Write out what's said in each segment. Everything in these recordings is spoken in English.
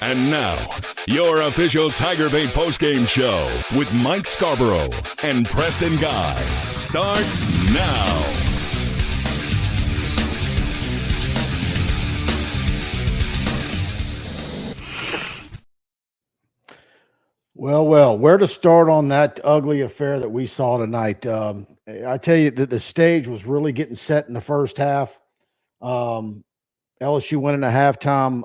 And now, your official TigerBait postgame show with Mike Scarborough and Preston Guy starts now. Well, where to start on that ugly affair that we saw tonight? I tell you that the stage was really getting set in the first half. LSU went into halftime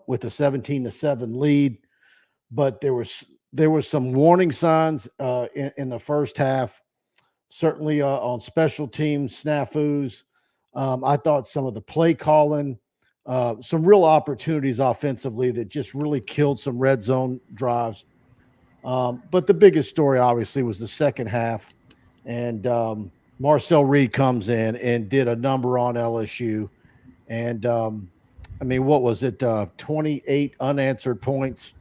with a 17-7 lead, but there was some warning signs in the first half. Certainly on special teams snafus. I thought some of the play calling, some real opportunities offensively that just really killed some red zone drives. But the biggest story, obviously, was the second half. And Marcel Reed comes in and did a number on LSU. And, I mean, what was it? 28 unanswered points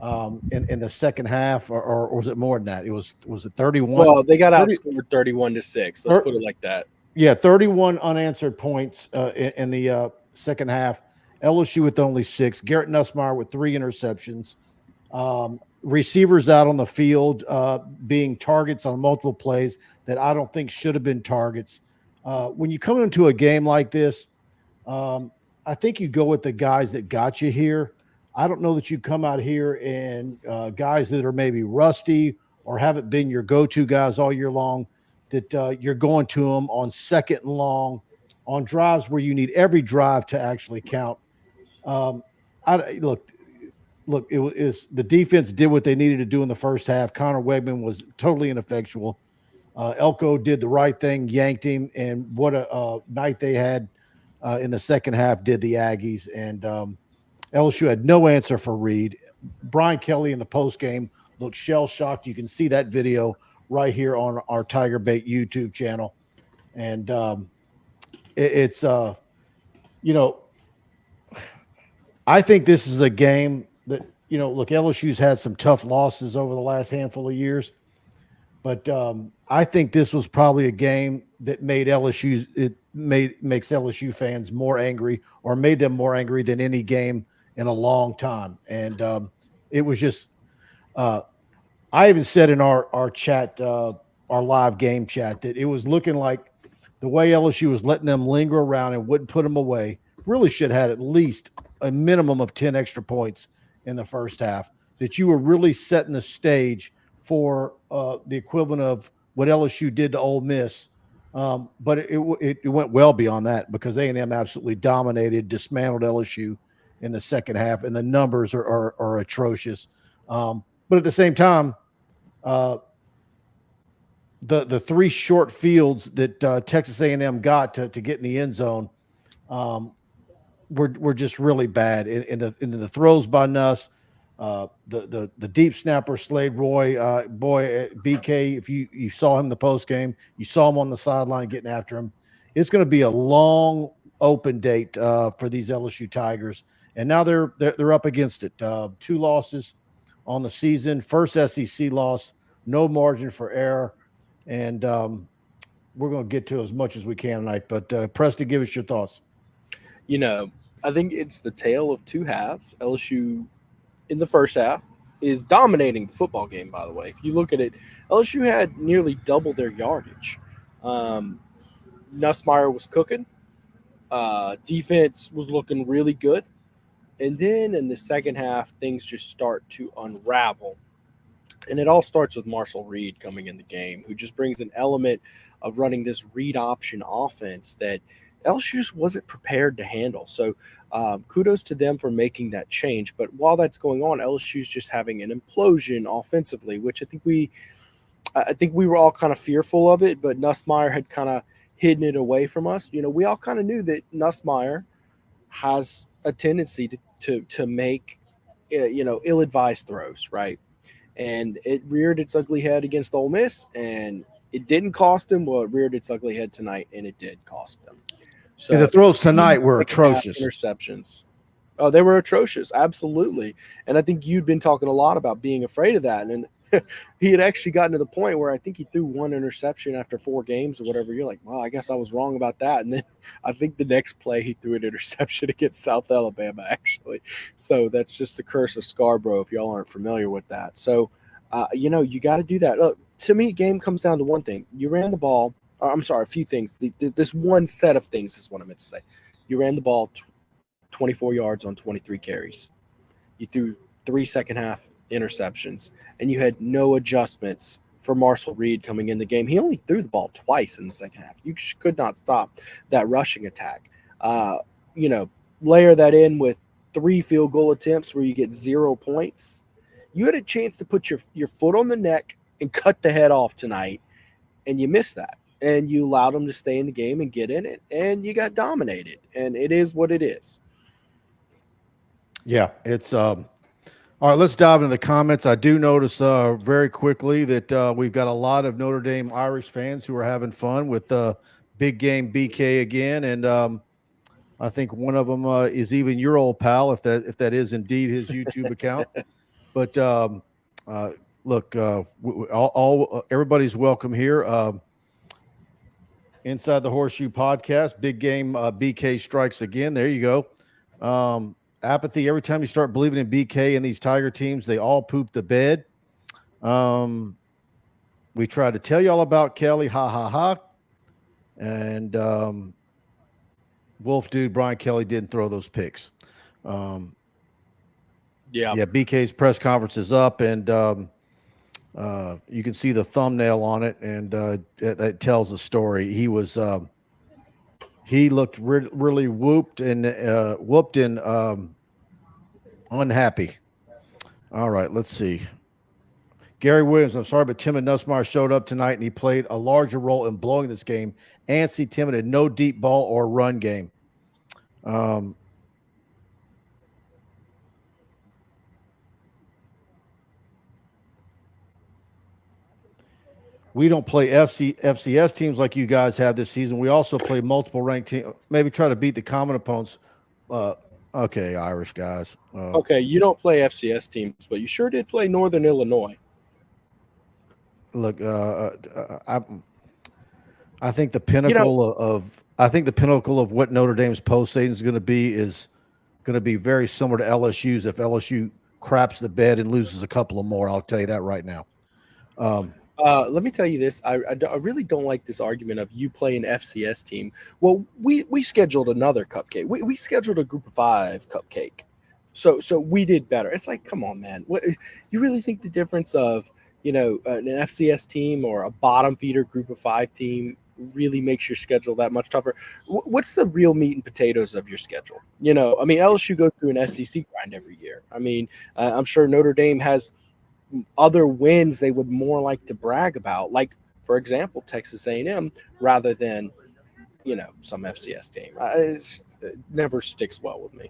in the second half, or was it more than that? Was it 31? Well, they got outscored 31-6. Let's put it like that. Yeah, 31 unanswered points in the second half. LSU with only 6. Garrett Nussmeier with 3 interceptions. Receivers out on the field being targets on multiple plays that I don't think should have been targets. When you come into a game like this, I think you go with the guys that got you here. I don't know that you come out here and guys that are maybe rusty or haven't been your go-to guys all year long, that you're going to them on second and long, on drives where you need every drive to actually count. Look, it was the defense did what they needed to do in the first half. Connor Wegman was totally ineffectual. Elko did the right thing, yanked him, and what a night they had in the second half did the Aggies. And LSU had no answer for Reed. Brian Kelly in the postgame looked shell-shocked. You can see that video right here on our TigerBait YouTube channel. And it's I think this is a game that, look, LSU's had some tough losses over the last handful of years, but I think this was probably a game that makes LSU fans more angry, or made them more angry than any game in a long time. And it was just I even said in our chat, our live game chat, that it was looking like the way LSU was letting them linger around and wouldn't put them away, really should have had at least a minimum of 10 extra points in the first half, that you were really setting the stage for the equivalent of what LSU did to Ole Miss. But it went well beyond that, because A&M absolutely dominated, dismantled LSU in the second half, and the numbers are atrocious. But at the same time, the 3 short fields that Texas A&M got to get in the end zone were just really bad. In the throws by Nuss, the deep snapper Slade Roy, BK. If you saw him in the post game, you saw him on the sideline getting after him. It's going to be a long open date for these LSU Tigers, and now they're up against it. 2 losses on the season, first SEC loss, no margin for error, and we're going to get to as much as we can tonight. But Preston, give us your thoughts. I think it's the tale of 2 halves. LSU in the first half is dominating the football game, by the way. If you look at it, LSU had nearly double their yardage. Nussmeier was cooking. Defense was looking really good. And then in the second half, things just start to unravel. And it all starts with Marcel Reed coming in the game, who just brings an element of running this read option offense that LSU just wasn't prepared to handle. So kudos to them for making that change. But while that's going on, LSU's just having an implosion offensively, which I think we were all kind of fearful of it, but Nussmeier had kind of hidden it away from us. We all kind of knew that Nussmeier has a tendency to make ill-advised throws, right? And it reared its ugly head against Ole Miss, and it didn't cost him. Well, it reared its ugly head tonight, and it did cost them. So the throws tonight were atrocious. Interceptions. Oh, they were atrocious. Absolutely. And I think you'd been talking a lot about being afraid of that. And he had actually gotten to the point where I think he threw one interception after 4 games or whatever. You're like, well, I guess I was wrong about that. And then I think the next play he threw an interception against South Alabama, actually. So that's just the curse of Scarborough, if y'all aren't familiar with that. So, you got to do that. Look, to me, game comes down to one thing. You ran the ball. I'm sorry, a few things. This one set of things is what I meant to say. You ran the ball 24 yards on 23 carries. You threw 3 second-half interceptions, and you had no adjustments for Marshall Reed coming in the game. He only threw the ball twice in the second half. You could not stop that rushing attack. Layer that in with 3 field goal attempts where you get 0 points. You had a chance to put your foot on the neck and cut the head off tonight, and you missed that. And you allowed them to stay in the game and get in it, and you got dominated. And it is what it is. Yeah, it's all right. Let's dive into the comments. I do notice very quickly that we've got a lot of Notre Dame Irish fans who are having fun with Big Game BK again, and I think one of them is even your old pal, if that is indeed his YouTube account. But look, everybody's welcome here. Inside the Horseshoe Podcast, Big Game BK strikes again. There you go. Apathy. Every time you start believing in BK and these Tiger teams, they all poop the bed. We tried to tell you all about Kelly. Ha, ha, ha. And Wolf dude, Brian Kelly didn't throw those picks. Yeah, BK's press conference is up, and you can see the thumbnail on it, and it tells the story. He looked really whooped and unhappy. All right, let's see. Gary Williams, I'm sorry, but Tim and Nussmeier showed up tonight, and he played a larger role in blowing this game. Anstey Tim had no deep ball or run game. We don't play FCS teams like you guys have this season. We also play multiple ranked teams. Maybe try to beat the common opponents. Okay, Irish guys. Okay, you don't play FCS teams, but you sure did play Northern Illinois. Look, I think the pinnacle of what Notre Dame's postseason is going to be very similar to LSU's. If LSU craps the bed and loses a couple of more, I'll tell you that right now. Let me tell you this. I really don't like this argument of you play an FCS team. Well, we scheduled another cupcake. We scheduled a group of 5 cupcake. So we did better. It's like, come on, man. What, you really think the difference of, an FCS team or a bottom feeder group of 5 team really makes your schedule that much tougher? What's the real meat and potatoes of your schedule? LSU goes through an SEC grind every year. I'm sure Notre Dame has other wins they would more like to brag about, like, for example, Texas A&M, rather than some FCS team. It never sticks well with me.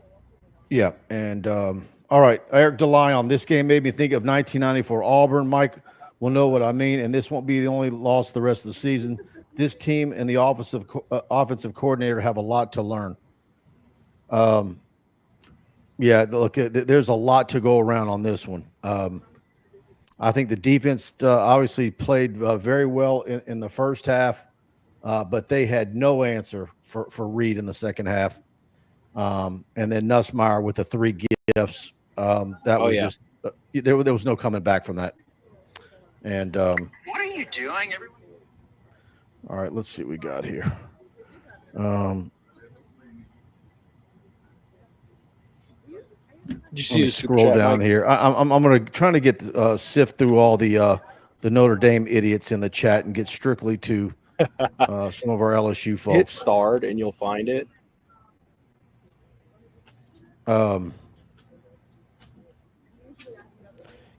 Yeah, and all right, Eric DeLay on this game made me think of 1994 Auburn. Mike will know what I mean, and this won't be the only loss the rest of the season. This team and the offensive coordinator have a lot to learn. Yeah, look, there's a lot to go around on this one. I think the defense obviously played very well in the first half, but they had no answer for Reed in the second half. And then Nussmeier with the 3 gifts. Just there was no coming back from that. And what are you doing? All right, let's see what we got here. Did you see the scroll down here? I'm going to try to get sift through all the Notre Dame idiots in the chat and get strictly to some of our LSU folks. Hit starred and you'll find it.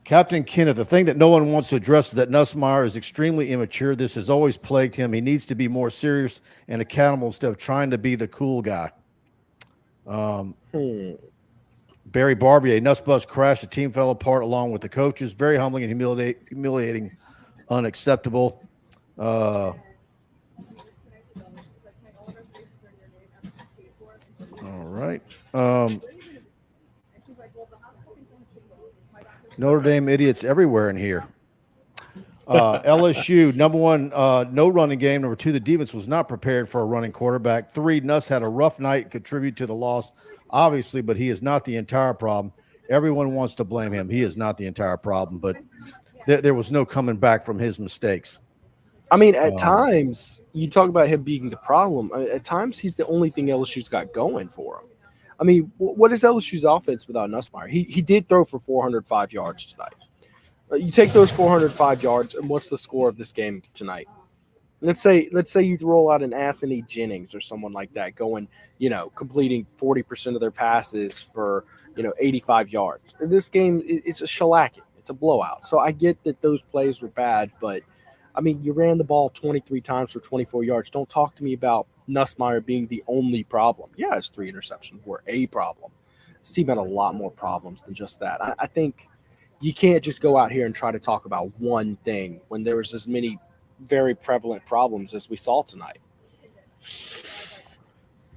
Captain Kenneth, the thing that no one wants to address is that Nussmeier is extremely immature. This has always plagued him. He needs to be more serious and accountable instead of trying to be the cool guy. Barry Barbier, Nuss bus crashed. The team fell apart along with the coaches. Very humbling and humiliating, unacceptable. All right. Notre Dame idiots everywhere in here. LSU, number one, no running game. Number two, the defense was not prepared for a running quarterback. Three, Nuss had a rough night, contribute to the loss, obviously, but he is not the entire problem. Everyone wants to blame him. He is not the entire problem, but there was no coming back from his mistakes. I mean, at times, you talk about him being the problem. I mean, at times, he's the only thing LSU's got going for him. I mean, what is LSU's offense without Nussmeier? He did throw for 405 yards tonight. You take those 405 yards, and what's the score of this game tonight? Let's say you roll out an Anthony Jennings or someone like that going, completing 40% of their passes for, 85 yards. In this game, it's a shellacking. It's a blowout. So I get that those plays were bad, but, I mean, you ran the ball 23 times for 24 yards. Don't talk to me about Nussmeier being the only problem. Yeah, his 3 interceptions were a problem. This team had a lot more problems than just that. I think you can't just go out here and try to talk about one thing when there was as many very prevalent problems as we saw tonight.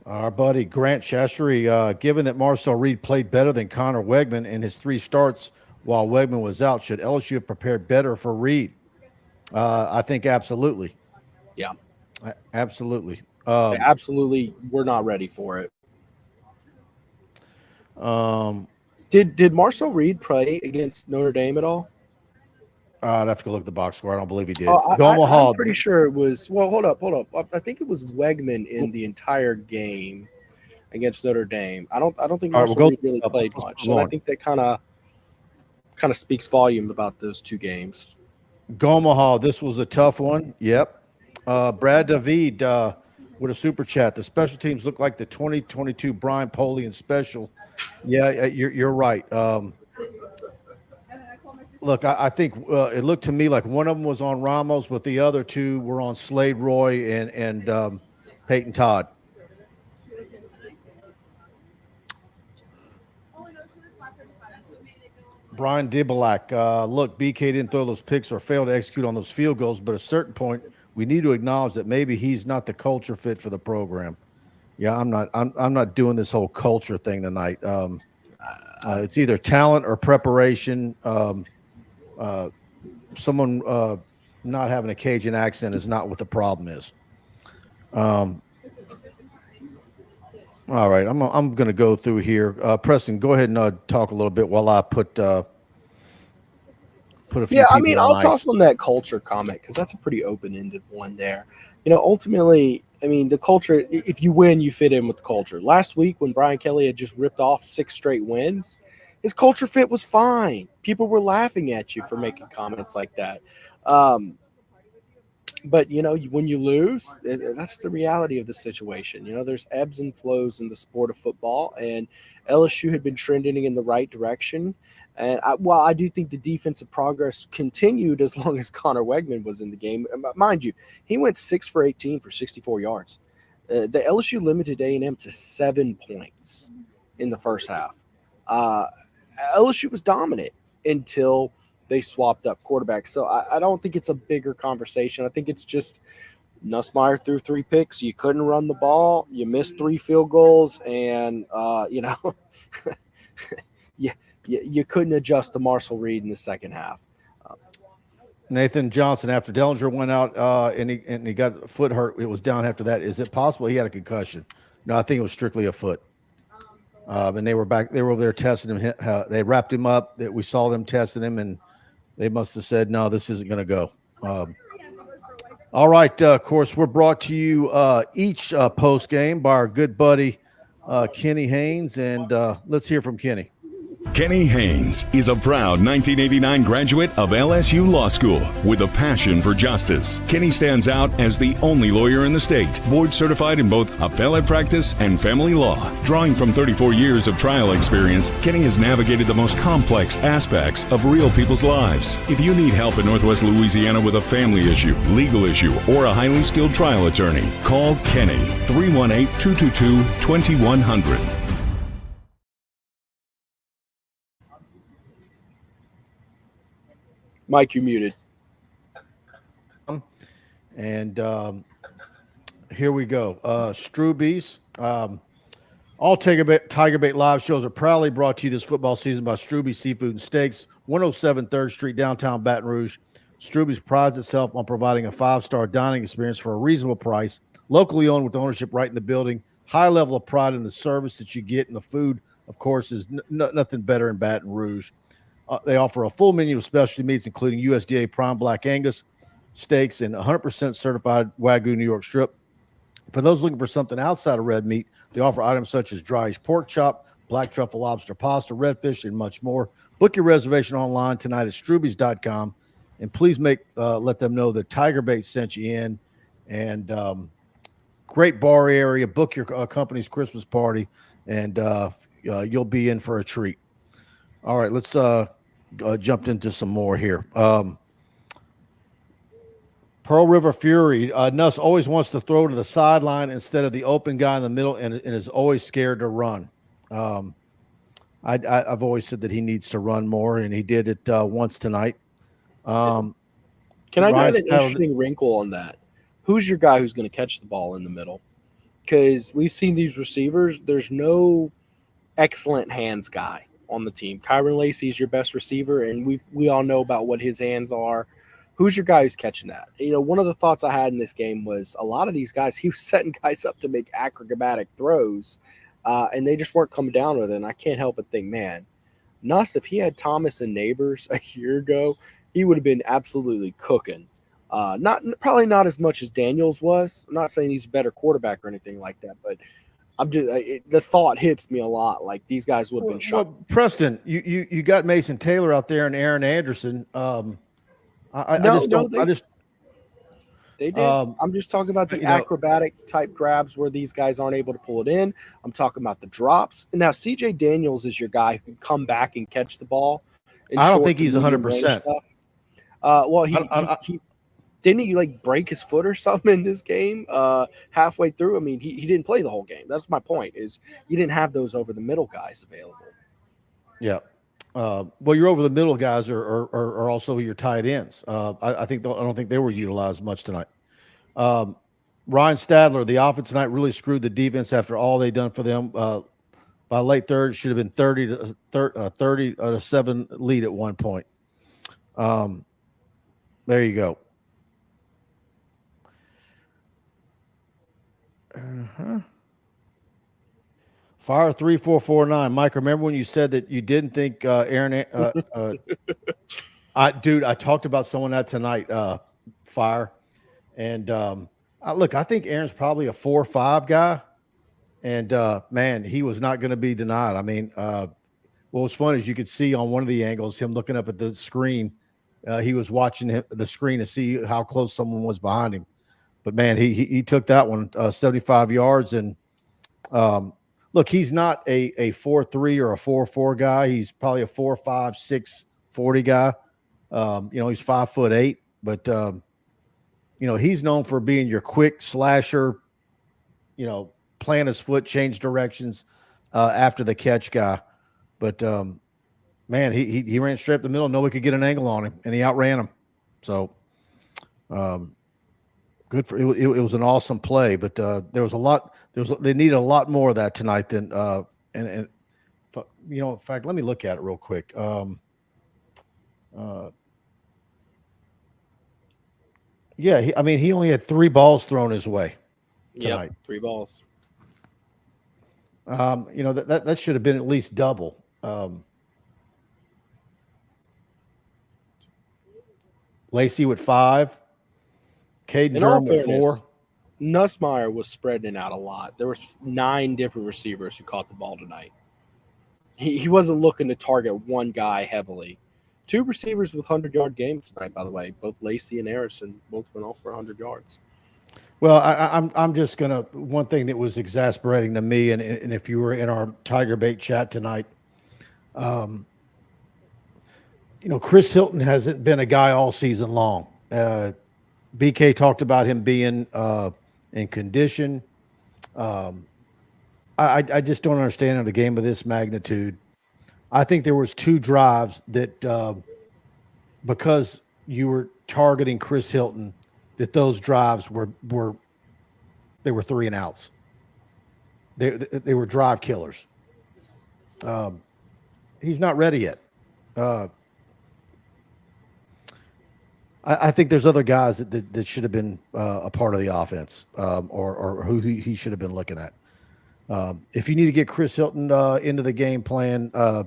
Our buddy Grant Shastry, given that Marcel Reed played better than Connor Wegman in his 3 starts while Wegman was out, should LSU have prepared better for Reed? I think absolutely. Yeah. Absolutely. Absolutely, we're not ready for it. Did Marcel Reed play against Notre Dame at all? I'd have to go look at the box score. I don't believe he did. I'm pretty sure it was – well, hold up. I think it was Wegman in the entire game against Notre Dame. I don't think Marcel Reed really played much. And I think that kind of speaks volume about those 2 games. Gomaha, this was a tough one. Yep. Brad David with a super chat. The special teams look like the 2022 Brian Polian special. Yeah, you're right. Look, I think it looked to me like one of them was on Ramos, but the other 2 were on Slade Roy and Peyton Todd. Brian Dibalack, look, BK didn't throw those picks or fail to execute on those field goals, but at a certain point, we need to acknowledge that maybe he's not the culture fit for the program. Yeah, I'm not doing this whole culture thing tonight. It's either talent or preparation. Someone not having a Cajun accent is not what the problem is. All right, I'm going to go through here. Preston, go ahead and talk a little bit while I put a few. Yeah, I mean, I'll talk on that culture comment because that's a pretty open-ended one there. Ultimately, I mean, the culture. If you win, you fit in with the culture. Last week, when Brian Kelly had just ripped off 6 straight wins, his culture fit was fine. People were laughing at you for making comments like that. But, when you lose, that's the reality of the situation. There's ebbs and flows in the sport of football, and LSU had been trending in the right direction. And while I do think the defensive progress continued as long as Connor Wegman was in the game, mind you, he went 6 for 18 for 64 yards. The LSU limited A&M to 7 points in the first half. LSU was dominant until they swapped up quarterbacks. So I don't think it's a bigger conversation. I think it's just Nussmeier threw 3 picks. You couldn't run the ball. You missed 3 field goals. And, you couldn't adjust to Marcel Reed in the second half. Nathan Johnson, after Dellinger went out and he got a foot hurt, it was down after that. Is it possible he had a concussion? No, I think it was strictly a foot. And they were over there testing him. They wrapped him up. We saw them testing him, and they must have said, no, this isn't going to go. All right. Of course, we're brought to you each post game by our good buddy, Kenny Haines. And let's hear from Kenny. Kenny Haines is a proud 1989 graduate of LSU Law School with a passion for justice. Kenny stands out as the only lawyer in the state, board certified in both appellate practice and family law. Drawing from 34 years of trial experience, Kenny has navigated the most complex aspects of real people's lives. If you need help in Northwest Louisiana with a family issue, legal issue, or a highly skilled trial attorney, call Kenny 318-222-2100. Mike, you're muted. And here we go. Stroubes. All TigerBait live shows are proudly brought to you this football season by Stroubes Seafood and Steaks, 107 3rd Street, downtown Baton Rouge. Stroubes prides itself on providing a 5-star dining experience for a reasonable price, locally owned with ownership right in the building. High level of pride in the service that you get, and the food, of course, is nothing better in Baton Rouge. They offer a full menu of specialty meats, including USDA prime black Angus steaks and 100% certified Wagyu New York strip. For those looking for something outside of red meat, they offer items such as dry-aged pork chop, black truffle lobster pasta, redfish, and much more. Book your reservation online tonight at Stroubes.com, and please let them know that TigerBait sent you in. And great bar area. Book your company's Christmas party, and you'll be in for a treat. All right, let's jump into some more here. Pearl River Fury. Nuss always wants to throw to the sideline instead of the open guy in the middle, and is always scared to run. I've always said that he needs to run more, and he did it once tonight. Can I add an interesting wrinkle on that? Who's your guy who's going to catch the ball in the middle? Because we've seen these receivers. There's no excellent hands guy on the team. Kyron Lacey is your best receiver, and we all know about what his hands are. Who's your guy who's catching that? One of the thoughts I had in this game was a lot of these guys, he was setting guys up to make acrobatic throws, and they just weren't coming down with it. And I can't help but think, man, Nuss, if he had Thomas and Neighbors a year ago, he would have been absolutely cooking. Probably not as much as Daniels was. I'm not saying he's a better quarterback or anything like that, but I'm just the thought hits me a lot. Like these guys would have been shot. Well, Preston, you got Mason Taylor out there and Aaron Anderson. They did. I'm just talking about the acrobatic type grabs where these guys aren't able to pull it in. I'm talking about the drops. And now CJ Daniels is your guy who can come back and catch the ball. I don't think he's 100%. Well, he didn't he like break his foot or something in this game halfway through? I mean, he didn't play the whole game. That's my point, is you didn't have those over the middle guys available. Yeah. Well, your over the middle guys are also your tight ends. I don't think they were utilized much tonight. Ryan Stadler, the offense tonight really screwed the defense after all they done for them. By late third, it should have been 30-7 lead at one point. There you go. Fire 3449. Mike, remember when you said that you didn't think Aaron? I talked about someone that tonight. Fire, and look, I think Aaron's probably a 4-5 guy, and man, he was not going to be denied. I mean, what was fun is you could see on one of the angles him looking up at the screen. He was watching the screen to see how close someone was behind him. But man, he took that one 75 yards, and look, he's not a 4-3 or a 4-4 guy. He's probably a 4-5, 6, 40 guy. He's 5'8", but he's known for being your quick slasher. Plant his foot, change directions after the catch guy. But man, he ran straight up the middle. Nobody could get an angle on him, and he outran him. So. Good for it. It was an awesome play, but there was a lot. They needed a lot more of that tonight than in fact, let me look at it real quick. He only had 3 balls thrown his way tonight. Yep, 3 balls. That should have been at least double. Lacey with 5. Caden Durham with 4. Nussmeier was spreading out a lot. There was 9 different receivers who caught the ball tonight. He wasn't looking to target one guy heavily. 2 receivers with 100-yard games tonight, by the way. Both Lacey and Harrison both went off for 100 yards. Well, I'm just gonna, one thing that was exasperating to me, and if you were in our TigerBait chat tonight, Chris Hilton hasn't been a guy all season long. BK talked about him being in condition. I just don't understand in a game of this magnitude. I think there was 2 drives that because you were targeting Chris Hilton, that those drives were 3 and outs. They were drive killers. He's not ready yet. I think there's other guys that should have been a part of the offense, or who he should have been looking at. If you need to get Chris Hilton into the game plan, I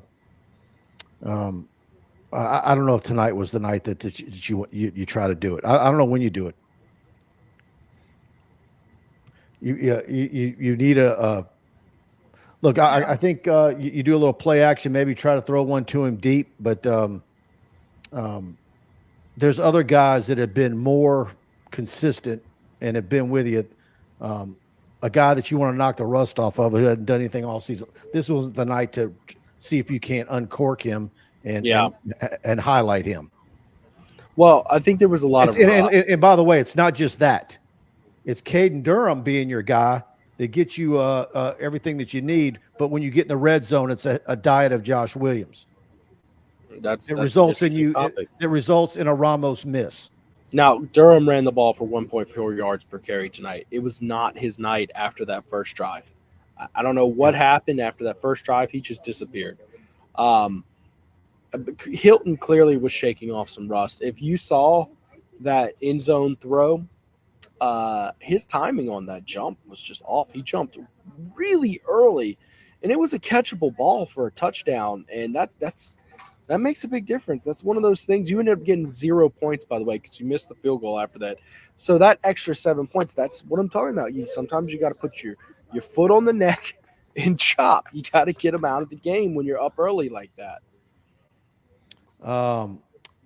don't know if tonight was the night that you try to do it. I don't know when you do it. You need a look. I think you do a little play action, maybe try to throw one to him deep, but there's other guys that have been more consistent and have been with you. A guy that you want to knock the rust off of who hasn't done anything all season. This was the night to see if you can't uncork him and highlight him. Well, I think there was a lot of and by the way, it's not just that. It's Caden Durham being your guy that gets you everything that you need. But when you get in the red zone, it's a diet of Josh Williams. It results in a Ramos miss. Now, Durham ran the ball for 1.4 yards per carry tonight. It was not his night after that first drive. I don't know what happened after that first drive. He just disappeared. Hilton clearly was shaking off some rust. If you saw that end zone throw, his timing on that jump was just off. He jumped really early, and it was a catchable ball for a touchdown, and that makes a big difference. That's one of those things. You ended up getting 0 points, by the way, because you missed the field goal after that. So that extra 7 points, that's what I'm talking about. Sometimes you got to put your foot on the neck and chop. You got to get them out of the game when you're up early like that.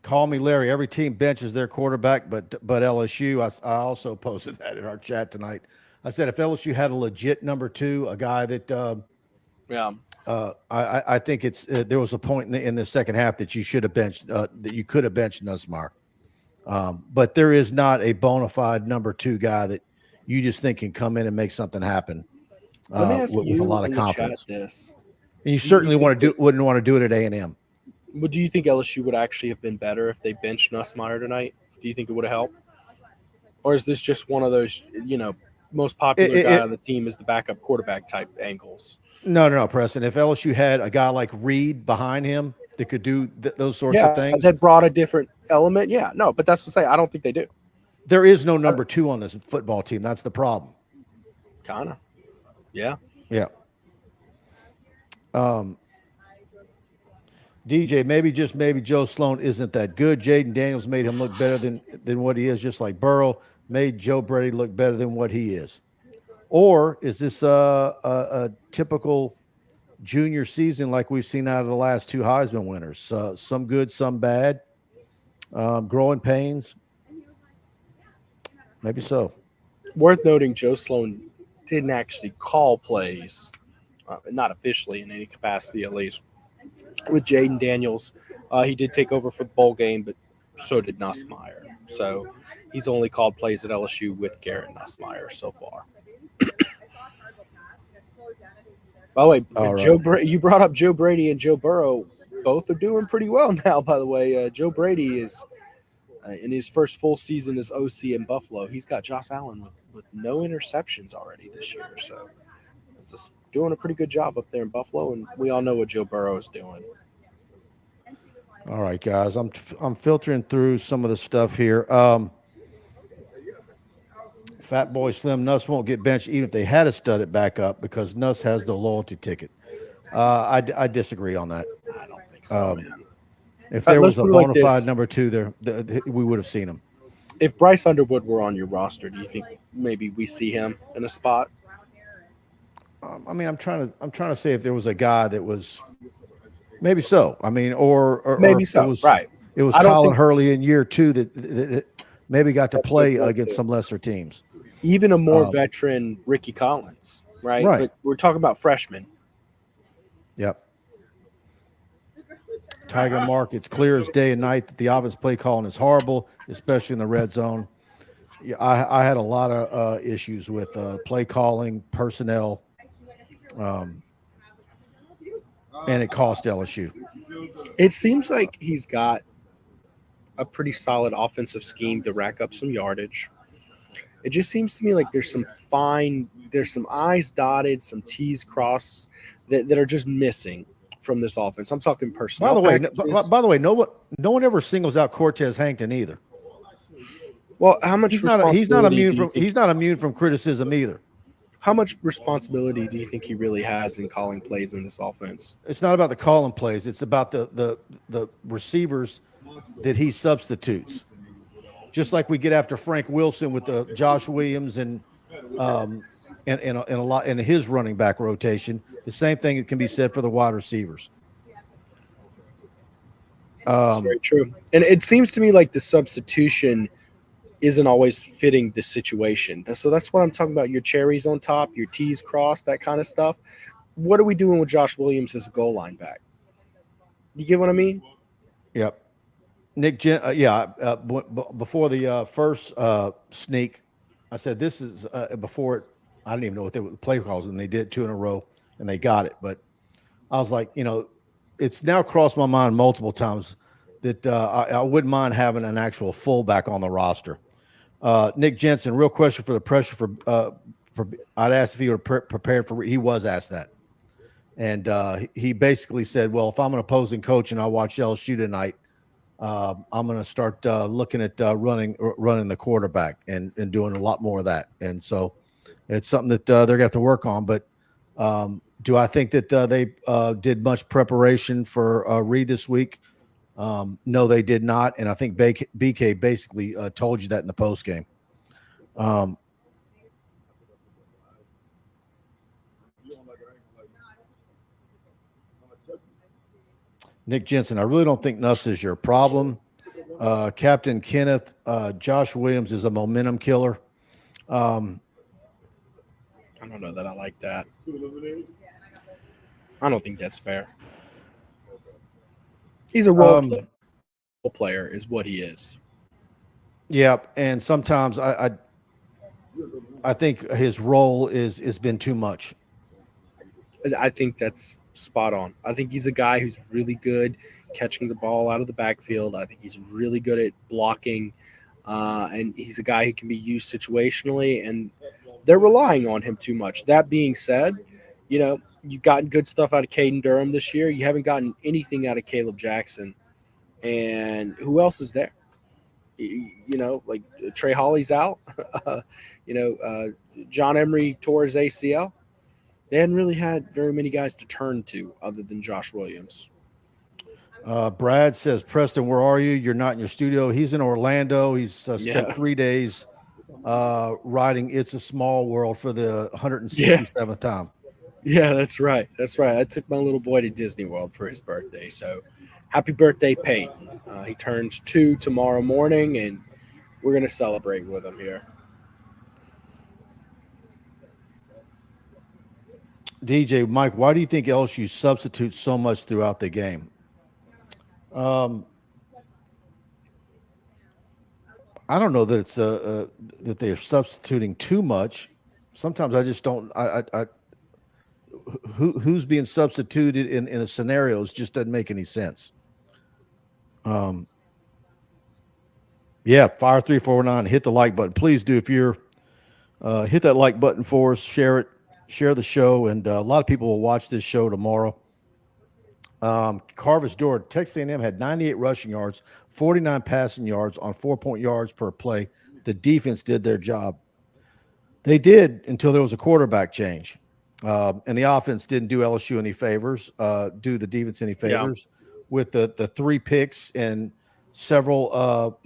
Call me Larry. Every team benches their quarterback, but LSU. I also posted that in our chat tonight. I said if LSU had a legit number 2, a guy that I think it's there was a point in the second half that you should have benched that you could have benched Nussmeier. But there is not a bona fide number 2 guy that you just think can come in and make something happen with a lot of confidence. And you certainly wouldn't want to do it at A&M. But do you think LSU would actually have been better if they benched Nussmeier tonight? Do you think it would have helped? Or is this just one of those, most popular guy on the team is the backup quarterback type angles? No, Preston. If LSU had a guy like Reed behind him that could do those sorts of things. That brought a different element. Yeah, no, but that's to say, I don't think they do. There is no number 2 on this football team. That's the problem. Kind of. Yeah. Yeah. DJ, maybe Joe Sloan isn't that good. Jaden Daniels made him look better than what he is, just like Burrow made Joe Brady look better than what he is. Or is this a typical junior season like we've seen out of the last 2 Heisman winners? Some good, some bad. Growing pains. Maybe so. Worth noting, Joe Sloan didn't actually call plays, not officially in any capacity at least, with Jaden Daniels. He did take over for the bowl game, but so did Nussmeier. So he's only called plays at LSU with Garrett Nussmeier so far. By the way, you brought up Joe Brady and Joe Burrow. Both are doing pretty well now, by the way. Joe Brady is in his first full season as OC in Buffalo. He's got Josh Allen with no interceptions already this year. So it's just doing a pretty good job up there in Buffalo, and we all know what Joe Burrow is doing. All right, guys. I'm filtering through some of the stuff here. Fat Boy Slim, Nuss won't get benched even if they had to stud it back up because Nuss has the loyalty ticket. I disagree on that. I don't think so, man. If there was a bona fide number 2 there, we would have seen him. If Bryce Underwood were on your roster, do you think maybe we see him in a spot? I mean, I'm trying to say if there was a guy that was maybe so. I mean, or maybe so. Right. It was Colin Hurley in year 2 that maybe got to play against some lesser teams. Even a more veteran Ricky Collins, right? But we're talking about freshmen. Yep. Tiger Mark, it's clear as day and night that the offense play calling is horrible, especially in the red zone. Yeah, I had a lot of issues with play calling, personnel, and it cost LSU. It seems like he's got a pretty solid offensive scheme to rack up some yardage. It just seems to me like there's some I's dotted, some T's crossed that are just missing from this offense. I'm talking personnel. By the way, no one ever singles out Cortez Hankton either. Well, how much He's responsibility do you think, he's not immune from criticism either. how much responsibility do you think he really has in calling plays in this offense? It's not about the calling plays. It's about the receivers that he substitutes. Just like we get after Frank Wilson with the Josh Williams and a lot in his running back rotation. The same thing can be said for the wide receivers. That's very true. And it seems to me like the substitution isn't always fitting the situation. So that's what I'm talking about. Your cherries on top, your T's crossed, that kind of stuff. What are we doing with Josh Williams as a goal line back? You get what I mean? Yep. Before the first sneak, I said this is before it. I didn't even know what the play calls, and they did 2 in a row, and they got it. But I was like, it's now crossed my mind multiple times that I wouldn't mind having an actual fullback on the roster. Nick Jensen, real question for the pressure for I'd asked if he were prepared for. He was asked that, and he basically said, "Well, if I'm an opposing coach and I watch LSU tonight, I'm going to start looking at running the quarterback and doing a lot more of that." And so it's something that they're going to have to work on. But do I think that they did much preparation for Reed this week? No, they did not. And I think BK basically told you that in the post game. Nick Jensen, I really don't think Nuss is your problem. Captain Kenneth, Josh Williams is a momentum killer. I don't know that I like that. I don't think that's fair. He's a role player is what he is. Yeah, and sometimes I think his role has been too much. I think that's spot on. I think he's a guy who's really good catching the ball out of the backfield. I think he's really good at blocking, and he's a guy who can be used situationally, and they're relying on him too much. That being said, you've gotten good stuff out of Caden Durham this year. You haven't gotten anything out of Caleb Jackson. And who else is there? Like Trey Hawley's out. John Emery tore his ACL. They hadn't really had very many guys to turn to other than Josh Williams. Brad says, Preston, where are you? You're not in your studio. He's in Orlando. He's spent 3 days riding It's a Small World for the 167th time. Yeah, that's right. I took my little boy to Disney World for his birthday. So happy birthday, Peyton. He turns 2 tomorrow morning, and we're going to celebrate with him here. DJ, Mike, why do you think LSU substitutes so much throughout the game? I don't know that it's that they're substituting too much. Sometimes I just don't. Who's being substituted in the scenarios just doesn't make any sense. Yeah, Fire 349, hit the like button, please do. If you're hit that like button for us, share it, share the show, and a lot of people will watch this show tomorrow. Carvis Door, Texas A&M had 98 rushing yards, 49 passing yards on 4-point yards per play. The defense did their job. They did until there was a quarterback change. And the offense didn't do LSU any favors, do the defense any favors with the 3 picks and several,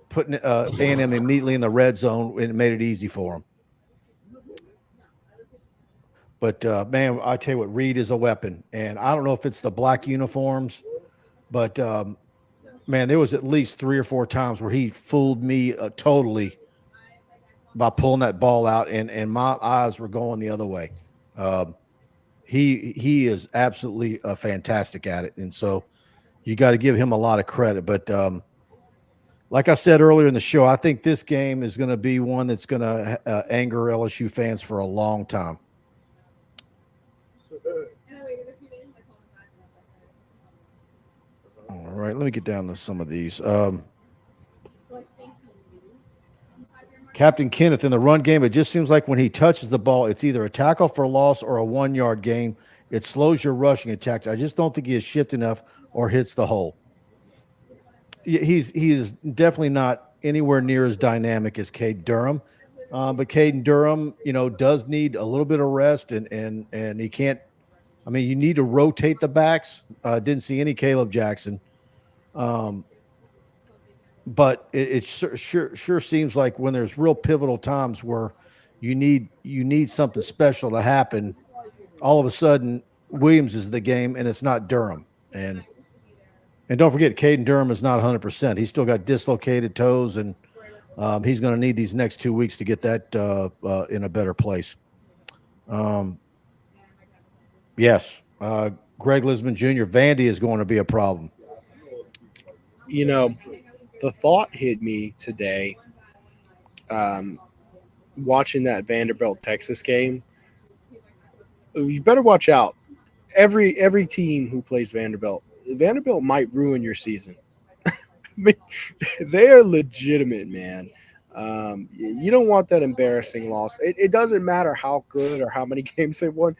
putting A&M immediately in the red zone, and it made it easy for them. But, man, I tell you what, Reed is a weapon. And I don't know if it's the black uniforms, but, man, there was at least 3 or 4 times where he fooled me totally by pulling that ball out, and my eyes were going the other way. He is absolutely fantastic at it, and so you got to give him a lot of credit. But like I said earlier in the show, I think this game is going to be one that's going to anger LSU fans for a long time. All right, let me get down to some of these. Captain Kenneth, in the run game, it just seems like when he touches the ball, it's either a tackle for loss or a 1-yard gain. It slows your rushing attack. I just don't think he is shift enough or hits the hole. He is definitely not anywhere near as dynamic as Caden Durham. But Caden Durham, does need a little bit of rest, and he can't. I mean, you need to rotate the backs. Didn't see any Caleb Jackson, but it sure seems like when there's real pivotal times where you need something special to happen, all of a sudden Williams is the game, and it's not Durham. And don't forget, Caden Durham is not 100%. He's still got dislocated toes, and he's going to need these next 2 weeks to get that in a better place. Yes, Greg Lisman Jr., Vandy is going to be a problem. The thought hit me today watching that Vanderbilt Texas game. You better watch out. Every team who plays Vanderbilt might ruin your season. I mean, they are legitimate, man. You don't want that embarrassing loss. It doesn't matter how good or how many games they won.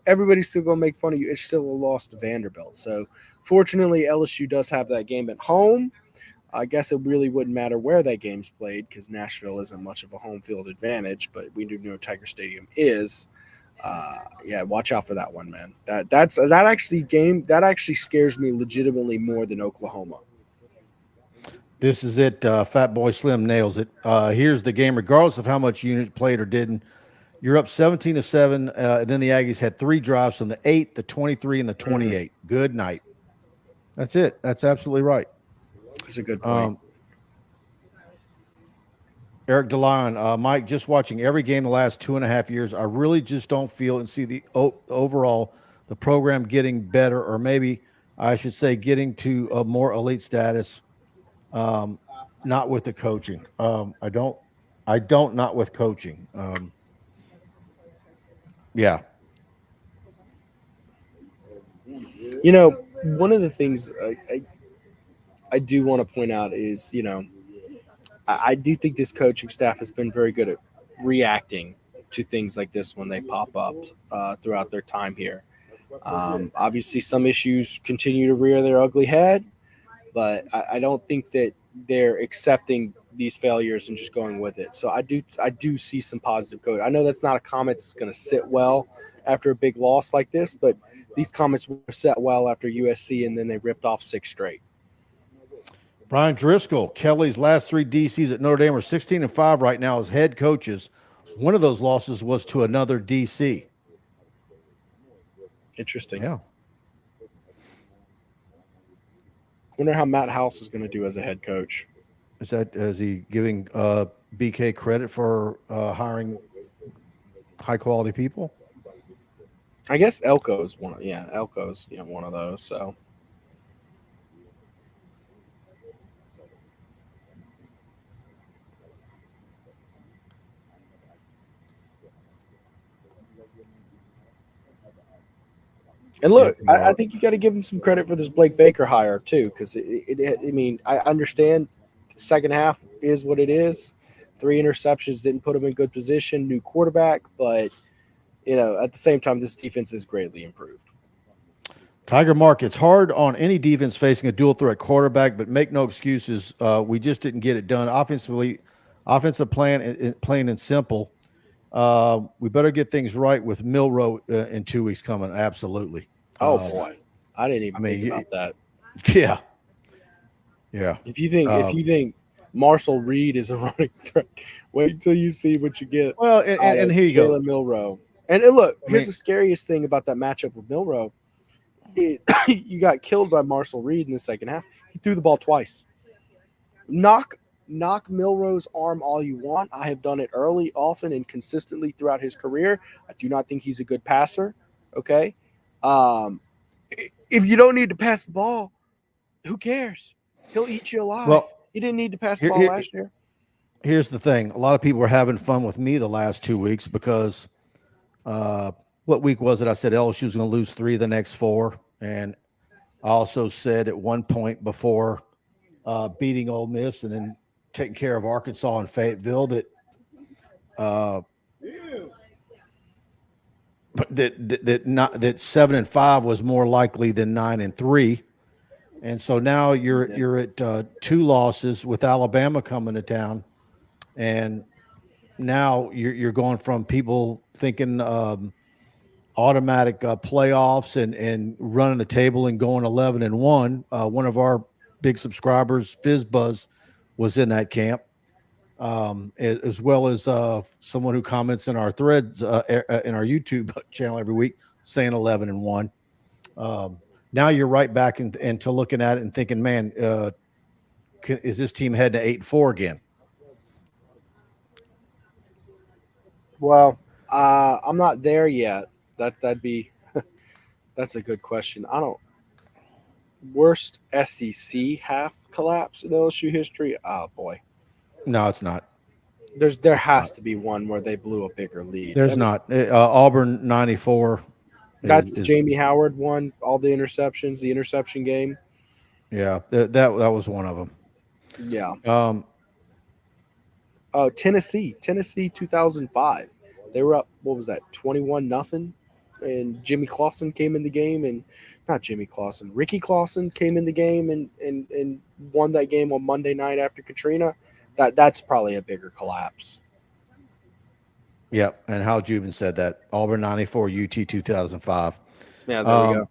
Everybody's still going to make fun of you. It's still a loss to Vanderbilt. So, fortunately, LSU does have that game at home. I guess it really wouldn't matter where that game's played because Nashville isn't much of a home field advantage, but we do know Tiger Stadium is. Yeah, watch out for that one, man. That actually scares me legitimately more than Oklahoma. This is it. Fat Boy Slim nails it. Here's the game, regardless of how much units played or didn't. You're up 17-7, and then the Aggies had 3 drives from the 8, the 23, and the 28. Good night. That's it. That's absolutely right. That's a good point. Eric DeLyon, Mike, just watching every game the last 2.5 years, I really just don't feel and see the overall the program getting better, or maybe I should say getting to a more elite status. Not with the coaching. I don't not with coaching. Yeah. One of the things I do want to point out is, I do think this coaching staff has been very good at reacting to things like this when they pop up throughout their time here. Obviously, some issues continue to rear their ugly head, but I don't think that they're accepting these failures and just going with it. So I do see some positive code. I know that's not a comment that's going to sit well after a big loss like this, but these comments were set well after USC, and then they ripped off 6 straight. Brian Driscoll, Kelly's last 3 DCs at Notre Dame are 16-5 right now as head coaches. One of those losses was to another DC. Interesting. Yeah. Wonder how Matt House is going to do as a head coach. Is he giving BK credit for hiring high quality people? I guess Elko's one. Yeah, Elko's one of those. So. And look, I think you got to give him some credit for this Blake Baker hire too, because I understand the second half is what it is. 3 interceptions didn't put him in good position. New quarterback, but at the same time, this defense is greatly improved. Tiger Mark, it's hard on any defense facing a dual threat quarterback, but make no excuses. We just didn't get it done offensively. Offensive plan, plain and simple. We better get things right with Milroe in 2 weeks coming. Absolutely. Oh boy, I didn't even think about that. Yeah, yeah. If you think Marshall Reed is a running threat, wait until you see what you get. Well, and here you go, Milroe. And look, here's the scariest thing about that matchup with Milroe. You got killed by Marshall Reed in the second half. He threw the ball twice. Knock Milroe's arm all you want. I have done it early, often, and consistently throughout his career. I do not think he's a good passer. Okay. If you don't need to pass the ball, who cares? He'll eat you alive. Well, he didn't need to pass the ball last year. Here's the thing. A lot of people were having fun with me the last 2 weeks because what week was it? I said LSU was going to lose 3 of the next 4. And I also said at one point before beating Ole Miss and then taking care of Arkansas and Fayetteville that that 7-5 was more likely than 9-3. And so now you're at 2 losses with Alabama coming to town, and now you're going from people thinking automatic playoffs and running the table and going 11-1. One of our big subscribers, FizzBuzz, was in that camp, as well as someone who comments in our threads in our YouTube channel every week saying 11-1. Now you're right back into looking at it and thinking, man, is this team heading to 8-4 again? Well, I'm not there yet. That'd be that's a good question. I don't worst SEC half collapse in LSU history. Oh boy, No, it's not. there has to be one where they blew a bigger lead. There's not. Auburn 94. That's the Jamie Howard one. All the interceptions, the interception game. Yeah, that was one of them. Yeah. Tennessee 2005. They were up, what was that, 21-0, and Jimmy Clausen came in the game, and not Jimmy Clausen, Ricky Clausen came in the game and won that game on Monday night after Katrina. That's probably a bigger collapse. Yep, and Hal Jubin said that. Auburn 94, UT 2005. Yeah, there we go.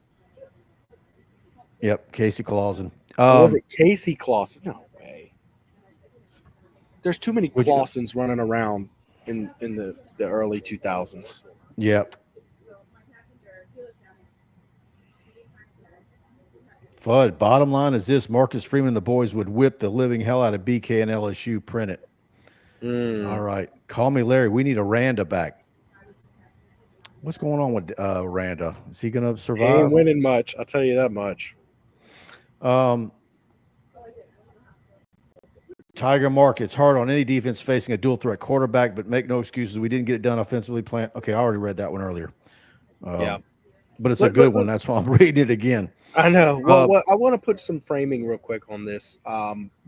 Yep, Casey Clausen. Was it Casey Clausen? No way. There's too many Clausens running around in the early 2000s. Yep. Fudd, bottom line is this: Marcus Freeman and the boys would whip the living hell out of BK and LSU. Print it. All right. Call me Larry. We need a Randa back. What's going on with Randa? Is he going to survive? He ain't winning much. I'll tell you that much. Tiger Mark, it's hard on any defense facing a dual threat quarterback, but make no excuses. We didn't get it done offensively. Okay, I already read that one earlier. Yeah. But it's a good one. That's why I'm reading it again. I know. Well, I want to put some framing real quick on this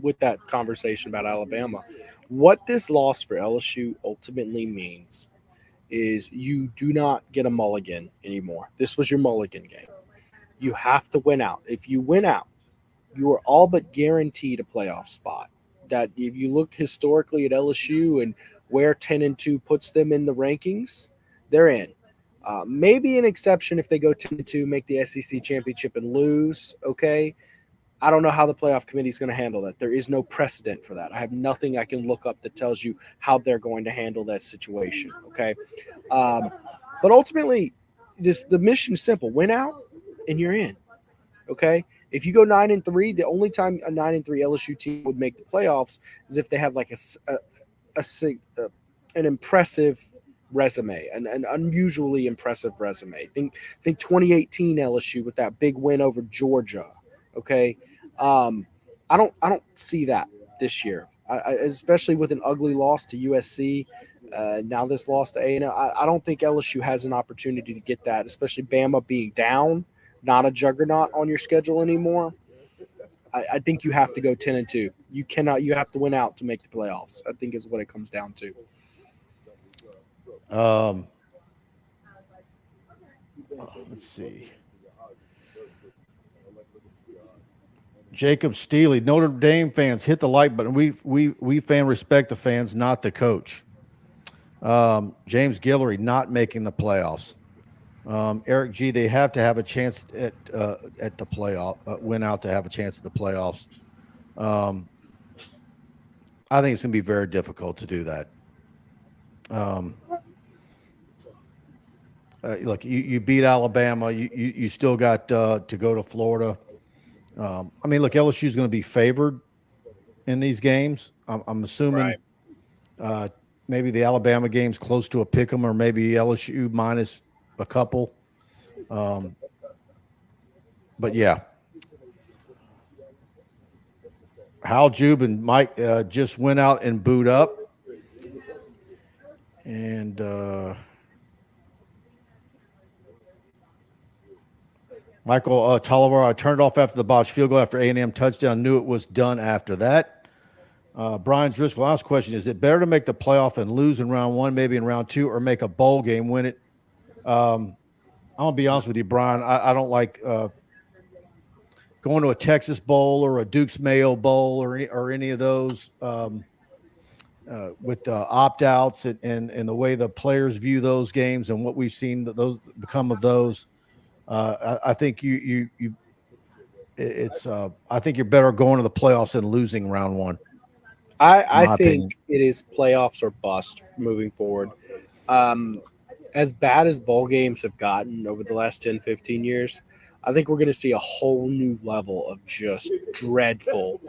with that conversation about Alabama. What this loss for LSU ultimately means is you do not get a mulligan anymore. This was your mulligan game. You have to win out. If you win out, you are all but guaranteed a playoff spot. That if you look historically at LSU and where 10-2 puts them in the rankings, they're in. Maybe an exception if they go 10-2, make the SEC championship and lose. Okay. I don't know how the playoff committee is going to handle that. There is no precedent for that. I have nothing I can look up that tells you how they're going to handle that situation. Okay. But ultimately, the mission is simple: win out and you're in. Okay. If you go 9-3, the only time a 9-3 LSU team would make the playoffs is if they have like an impressive resume, an unusually impressive resume. Think 2018 LSU with that big win over Georgia. Okay, I don't see that this year, especially with an ugly loss to USC. Now this loss to A&M, I don't think LSU has an opportunity to get that, especially Bama being down, not a juggernaut on your schedule anymore. I think you have to go 10-2. You cannot. You have to win out to make the playoffs, I think is what it comes down to. Let's see. Jacob Steely, Notre Dame fans, hit the like button. We fan respect the fans, not the coach. James Guillory not making the playoffs. Eric G, they have to have a chance at the playoff, win out to have a chance at the playoffs. I think it's going to be very difficult to do that. Look, you beat Alabama. You still got to go to Florida. I mean, look, LSU is going to be favored in these games. I'm assuming maybe the Alabama game's close to a pick 'em, or maybe LSU minus a couple. But yeah, Hal Jube and Mike just went out and booed up, and Michael Tolliver, I turned off after the botched field goal after A&M touchdown. Knew it was done after that. Brian Driscoll, last question: is it better to make the playoff and lose in round one, maybe in round two, or make a bowl game, win it? I'm gonna be honest with you, Brian. I don't like going to a Texas Bowl or a Duke's Mayo Bowl or any of those with opt-outs and the way the players view those games and what we've seen those become of those, I think I think you're better going to the playoffs than losing round one. I think opinion. it is playoffs or bust moving forward. As bad as bowl games have gotten over the last 10, 15 years, I think we're going to see a whole new level of just dreadful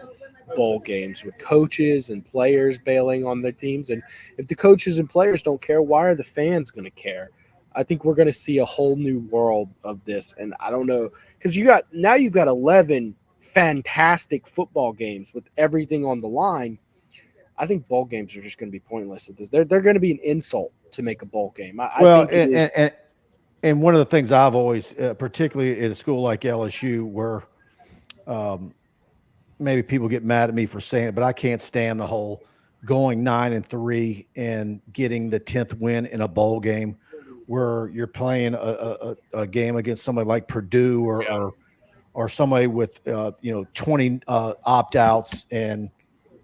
bowl games with coaches and players bailing on their teams. And if the coaches and players don't care, why are the fans going to care? I think we're going to see a whole new world of this. And I don't know, because you've got 11 fantastic football games with everything on the line. I think bowl games are just going to be pointless at this. They're going to be an insult to make a bowl game. I think and one of the things I've always, particularly at a school like LSU, where maybe people get mad at me for saying it, but I can't stand the whole going 9-3 and getting the 10th win in a bowl game where you're playing a game against somebody like Purdue or somebody with 20 opt-outs, and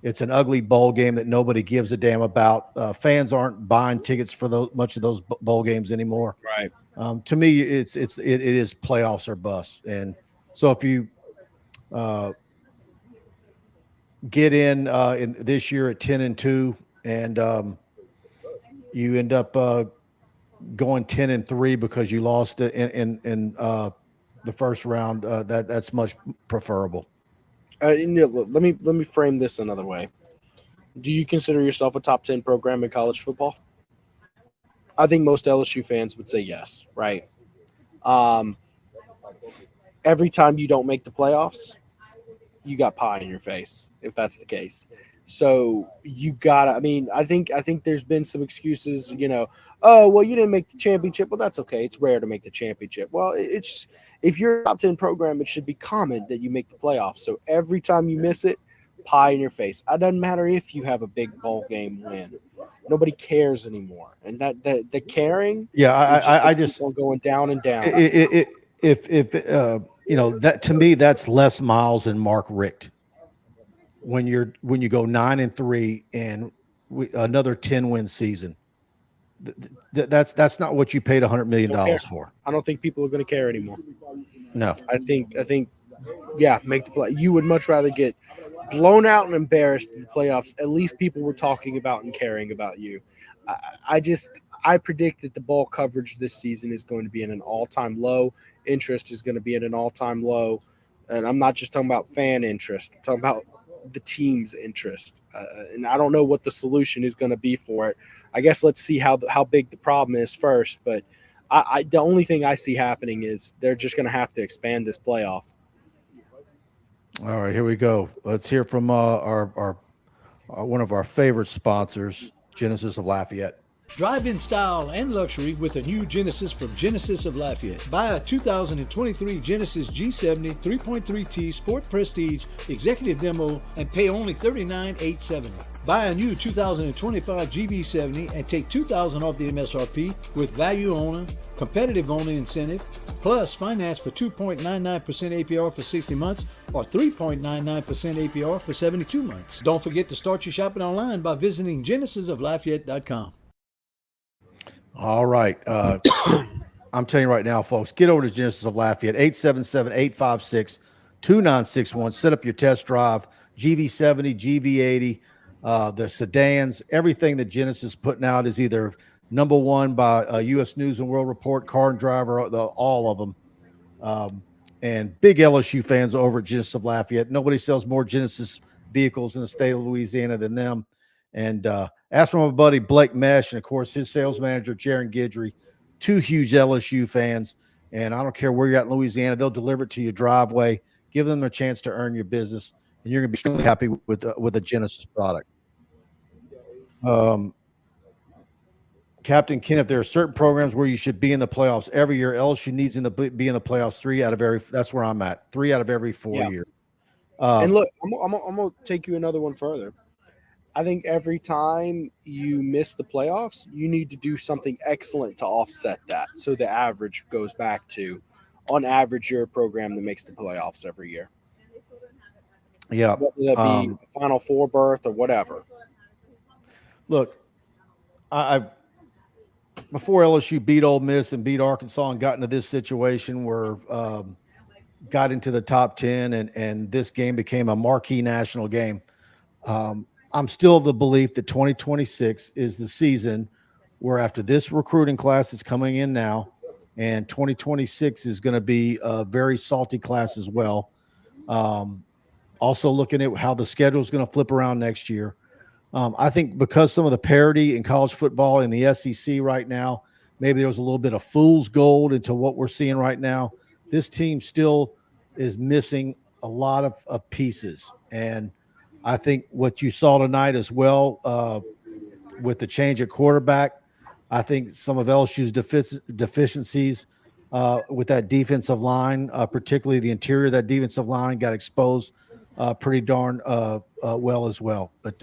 it's an ugly bowl game that nobody gives a damn about. Fans aren't buying tickets for much of those bowl games anymore. Right. To me, it is playoffs or bust. And so if you get in this year at 10-2 and you end up going 10-3 because you lost in the first round, that's much preferable. Let me frame this another way. Do you consider yourself a top 10 program in college football? I think most LSU fans would say yes, right? Every time you don't make the playoffs, you got pie in your face, if that's the case. So you gotta. I mean, I think there's been some excuses. Oh well, you didn't make the championship. Well, that's okay. It's rare to make the championship. Well, it's if you're a top 10 program, it should be common that you make the playoffs. So every time you miss it, pie in your face. It doesn't matter if you have a big bowl game win. Nobody cares anymore, and that the caring. Yeah, I just going down and down. If that, to me, that's Les Miles and Mark Richt. When you go 9-3 and another 10-win season, that's not what you paid $100 million for. I don't think people are going to care anymore. No, I think yeah, make the play. You would much rather get blown out and embarrassed in the playoffs. At least people were talking about and caring about you. I predict that the ball coverage this season is going to be in an all-time low. Interest is going to be at an all-time low. And I'm not just talking about fan interest. I'm talking about the team's interest. And I don't know what the solution is going to be for it. I guess let's see how big the problem is first. But the only thing I see happening is they're just going to have to expand this playoff. All right, here we go. Let's hear from our one of our favorite sponsors, Genesis of Lafayette. Drive-in style and luxury with a new Genesis from Genesis of Lafayette. Buy a 2023 Genesis G70 3.3T Sport Prestige Executive Demo and pay only $39,870. Buy a new 2025 GV70 and take $2,000 off the MSRP with value owner, competitive owner incentive, plus finance for 2.99% APR for 60 months or 3.99% APR for 72 months. Don't forget to start your shopping online by visiting genesisoflafayette.com. All right. I'm telling you right now, folks, get over to Genesis of Lafayette, 877-856-2961. Set up your test drive, GV70, GV80, the sedans. Everything that Genesis is putting out is either number one by U.S. News and World Report, Car and Driver, all of them. And big LSU fans over at Genesis of Lafayette. Nobody sells more Genesis vehicles in the state of Louisiana than them. And ask for my buddy Blake Mesh and, of course, his sales manager, Jaron Guidry, two huge LSU fans. And I don't care where you're at in Louisiana, they'll deliver it to your driveway. Give them a chance to earn your business, and you're going to be extremely happy with a Genesis product. Captain Kenneth, there are certain programs where you should be in the playoffs every year. LSU needs to be in the playoffs that's where I'm at, 3 out of every 4 years. And look, I'm going to take you another one further. I think every time you miss the playoffs, you need to do something excellent to offset that, so the average goes back to on average, you're a program that makes the playoffs every year. Yeah. Whether that be a Final Four berth or whatever. Look, I before LSU beat Ole Miss and beat Arkansas and got into this situation where got into the top 10 and this game became a marquee national game. I'm still of the belief that 2026 is the season where after this recruiting class is coming in now, and 2026 is going to be a very salty class as well. Also looking at how the schedule is going to flip around next year. I think because some of the parity in college football in the SEC right now, maybe there was a little bit of fool's gold into what we're seeing right now. This team still is missing a lot of pieces. And I think what you saw tonight as well with the change at quarterback, I think some of LSU's deficiencies with that defensive line, particularly the interior of that defensive line, got exposed pretty darn well as well. But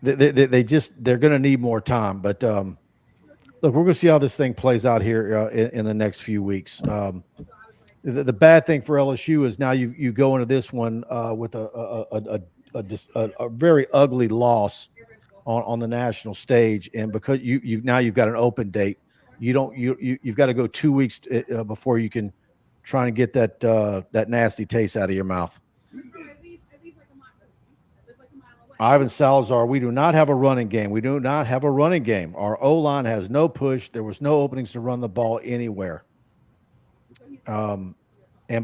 they're going to need more time. But look, we're going to see how this thing plays out here in the next few weeks. The bad thing for LSU is now you go into this one with a very ugly loss on the national stage, and because you've got an open date, you've got to go 2 weeks before you can try and get that nasty taste out of your mouth. Ivan Salazar, we do not have a running game. We do not have a running game. Our O-line has no push. There was no openings to run the ball anywhere. And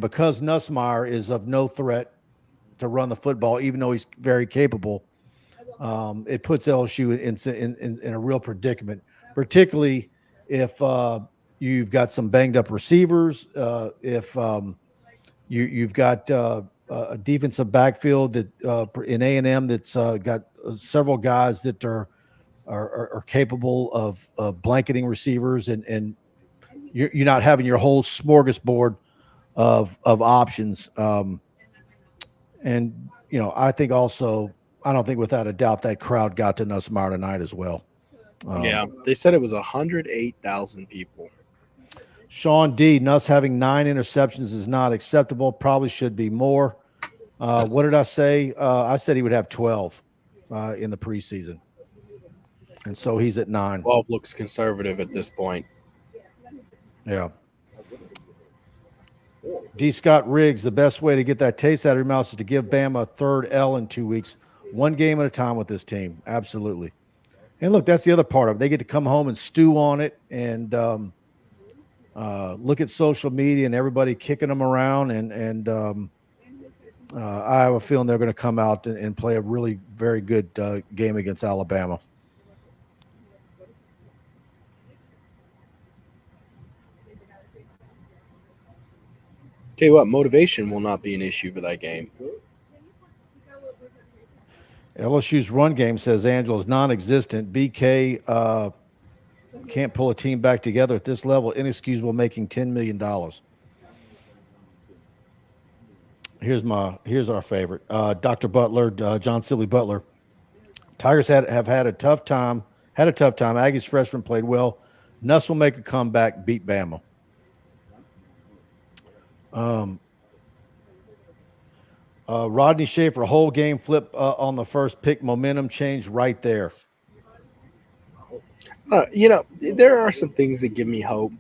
because Nussmeier is of no threat to run the football, even though he's very capable, it puts LSU in a real predicament, particularly if you've got some banged up receivers, if you've got a defensive backfield that in A&M that's got several guys that are capable of blanketing receivers, and you're not having your whole smorgasbord of options. And I think also, I don't think without a doubt that crowd got to Nussmeier tonight as well. Yeah, they said it was 108,000 people. Sean D. Nuss having 9 interceptions is not acceptable. Probably should be more. What did I say? I said he would have 12 in the preseason. And so he's at 9. 12 looks conservative at this point. Yeah. D. Scott Riggs, the best way to get that taste out of your mouth is to give Bama a third L in 2 weeks, one game at a time with this team. Absolutely. And look, that's the other part of it. They get to come home and stew on it and look at social media and everybody kicking them around. And I have a feeling they're going to come out and play a really very good game against Alabama. Tell you what, motivation will not be an issue for that game. LSU's run game, says Angela, is non-existent. BK can't pull a team back together at this level. Inexcusable, making $10 million. Here's our favorite. Dr. Butler, John Sibley Butler. Tigers have had a tough time. Aggies freshman played well. Nuss will make a comeback, beat Bama. Rodney Schaefer, whole game flip on the first pick, momentum change right there. There are some things that give me hope.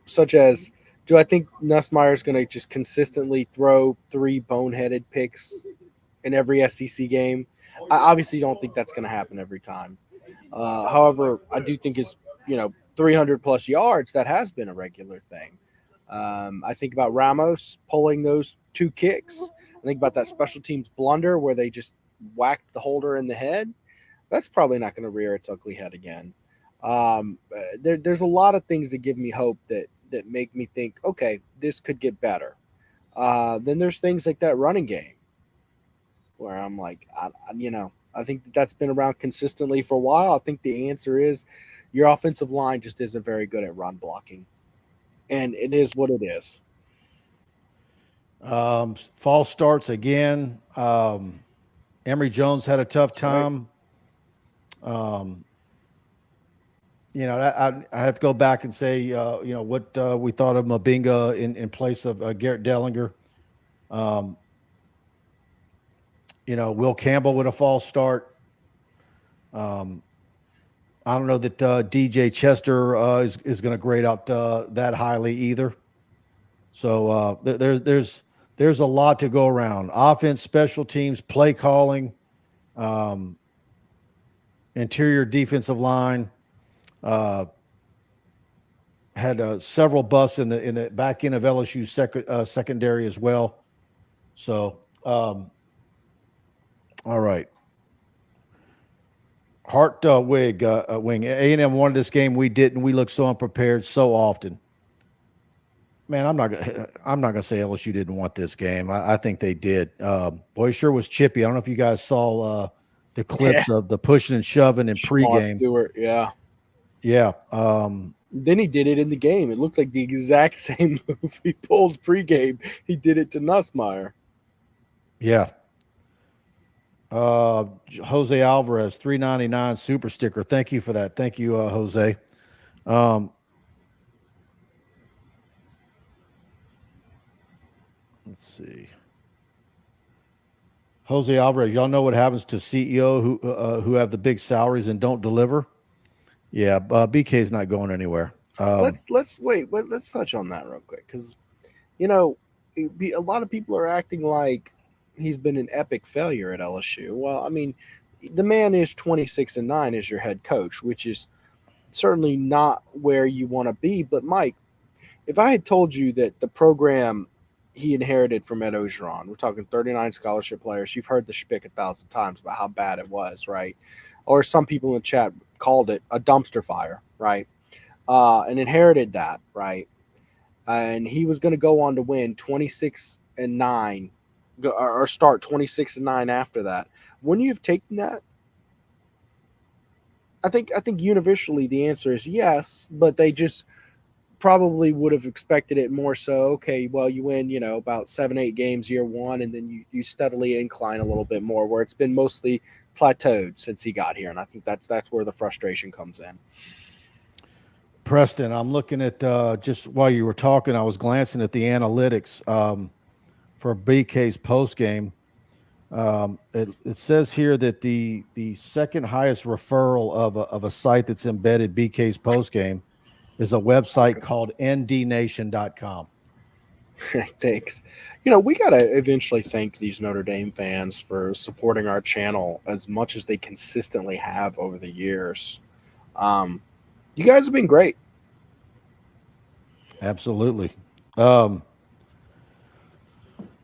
Such as, do I think Nussmeier's going to just consistently throw 3 boneheaded picks in every SEC game? I obviously don't think that's going to happen every time. However, I do think his, 300 plus yards, that has been a regular thing. I think about Ramos pulling those 2 kicks. I think about that special teams blunder where they just whacked the holder in the head. That's probably not going to rear its ugly head again. There's a lot of things that give me hope that make me think, okay, this could get better. Then there's things like that running game where I'm like, I think that's been around consistently for a while. I think the answer is your offensive line just isn't very good at run blocking. And it is what it is. False starts again. Emory Jones had a tough time. you know, I have to go back and say, you know, what we thought of Mabinga in place of Garrett Dellinger. You know, Will Campbell with a false start. I don't know that DJ Chester is going to grade out that highly either. So there's a lot to go around. Offense, special teams, play calling, interior defensive line. Had several busts in the back end of LSU secondary as well. So all right. Hart wing A&M wanted this game. We didn't. We looked so unprepared so often. Man, I'm not gonna say LSU didn't want this game. I think they did. Boy, it sure was chippy. I don't know if you guys saw the clips of the pushing and shoving in pregame. Stewart, yeah. Then he did it in the game. It looked like the exact same move he pulled pregame. He did it to Nussmeier. Yeah. Jose Alvarez, $3.99 super sticker. Thank you for that. Thank you, Jose. Let's see. Jose Alvarez, y'all know what happens to CEO who have the big salaries and don't deliver? Yeah, BK is not going anywhere. Let's touch on that real quick, because you know a lot of people are acting like he's been an epic failure at LSU. Well, I mean, the man is 26-9 as your head coach, which is certainly not where you want to be. But Mike, if I had told you that the program he inherited from Ed Ogeron, we're talking 39 scholarship players, you've heard the shtick 1,000 times about how bad it was, right? Or some people in the chat called it a dumpster fire, right? And inherited that, right? And he was going to go on to win 26-9, or start 26-9 after that. Wouldn't you have taken that? I think universally the answer is yes, but they just probably would have expected it more so. Okay, well, you win, you know, about 7-8 games year one, and then you steadily incline a little bit more, where it's been mostly plateaued since he got here. And I think that's where the frustration comes in. Preston, I'm looking at just while you were talking, I was glancing at the analytics for BK's post game. It says here that the second highest referral of a site that's embedded BK's post game is a website called ndnation.com. Thanks. You know, we got to eventually thank these Notre Dame fans for supporting our channel as much as they consistently have over the years. You guys have been great. Absolutely.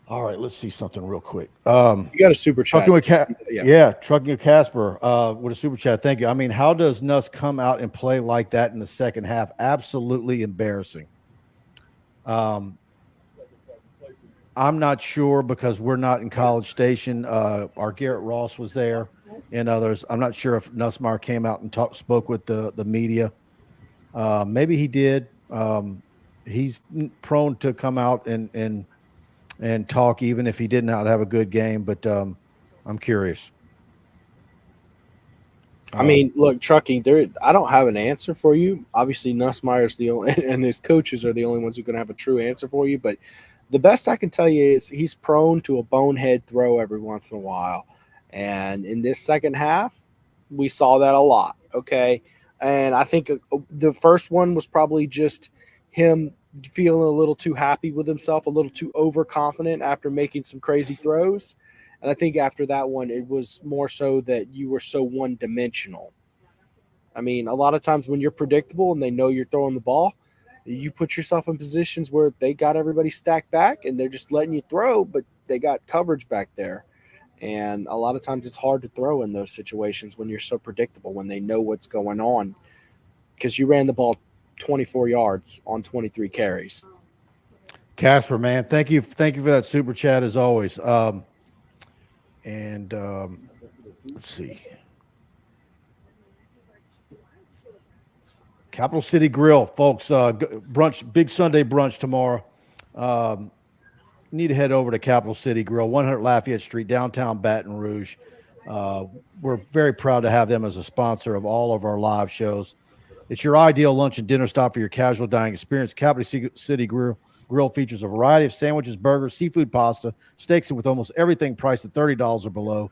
All right, let's see something real quick. You got a super chat. Trucking with Casper with a super chat. Thank you. I mean, how does Nuss come out and play like that in the second half? Absolutely embarrassing. I'm not sure because we're not in College Station. Our Garrett Ross was there and others. I'm not sure if Nussmeier came out and spoke with the media. Maybe he did. He's prone to come out and talk even if he did not have a good game, but I'm curious. I mean, look, Truckee, I don't have an answer for you. Obviously, Nussmeier's the only, and his coaches are the only ones who are going to have a true answer for you. But the best I can tell you is he's prone to a bonehead throw every once in a while. And in this second half, we saw that a lot, okay? And I think the first one was probably just him feeling a little too happy with himself, a little too overconfident after making some crazy throws. And I think after that one, it was more so that you were so one-dimensional. I mean, a lot of times when you're predictable and they know you're throwing the ball, you put yourself in positions where they got everybody stacked back and they're just letting you throw, but they got coverage back there. And a lot of times it's hard to throw in those situations when you're so predictable, when they know what's going on, because you ran the ball 24 yards on 23 carries. Casper, man, thank you for that super chat as always. Let's see. Capital City Grill, folks. Brunch, big Sunday brunch tomorrow. Need to head over to Capital City Grill, 100 Lafayette Street, downtown Baton Rouge. We're very proud to have them as a sponsor of all of our live shows. It's your ideal lunch and dinner stop for your casual dining experience. Capital City Grill features a variety of sandwiches, burgers, seafood pasta, steaks, and with almost everything priced at $30 or below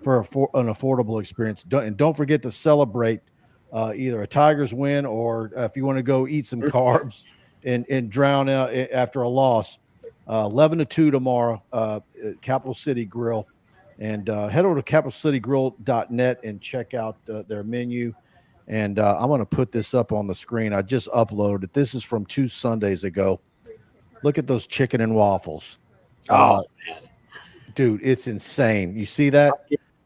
for an affordable experience. And don't forget to celebrate either a Tigers win or if you want to go eat some carbs and drown out after a loss. 11 to 2 tomorrow, Capital City Grill. And head over to capitalcitygrill.net and check out their menu. And I'm going to put this up on the screen. I just uploaded it. This is from 2 Sundays ago. Look at those chicken and waffles. Oh, dude, it's insane. You see that?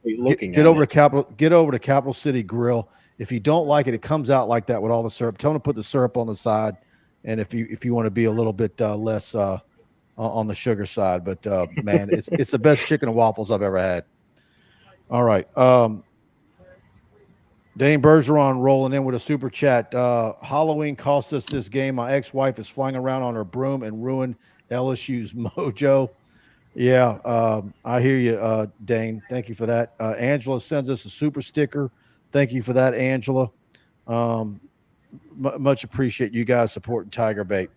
Get over to Capital City Grill. If you don't like it, it comes out like that with all the syrup. Tell them to put the syrup on the side. And if you want to be a little bit less on the sugar side, but man, it's the best chicken and waffles I've ever had. All right. Dane Bergeron rolling in with a super chat. Halloween cost us this game. My ex-wife is flying around on her broom and ruined LSU's mojo. Yeah, I hear you, Dane. Thank you for that. Angela sends us a super sticker. Thank you for that, Angela. Much appreciate you guys supporting TigerBait.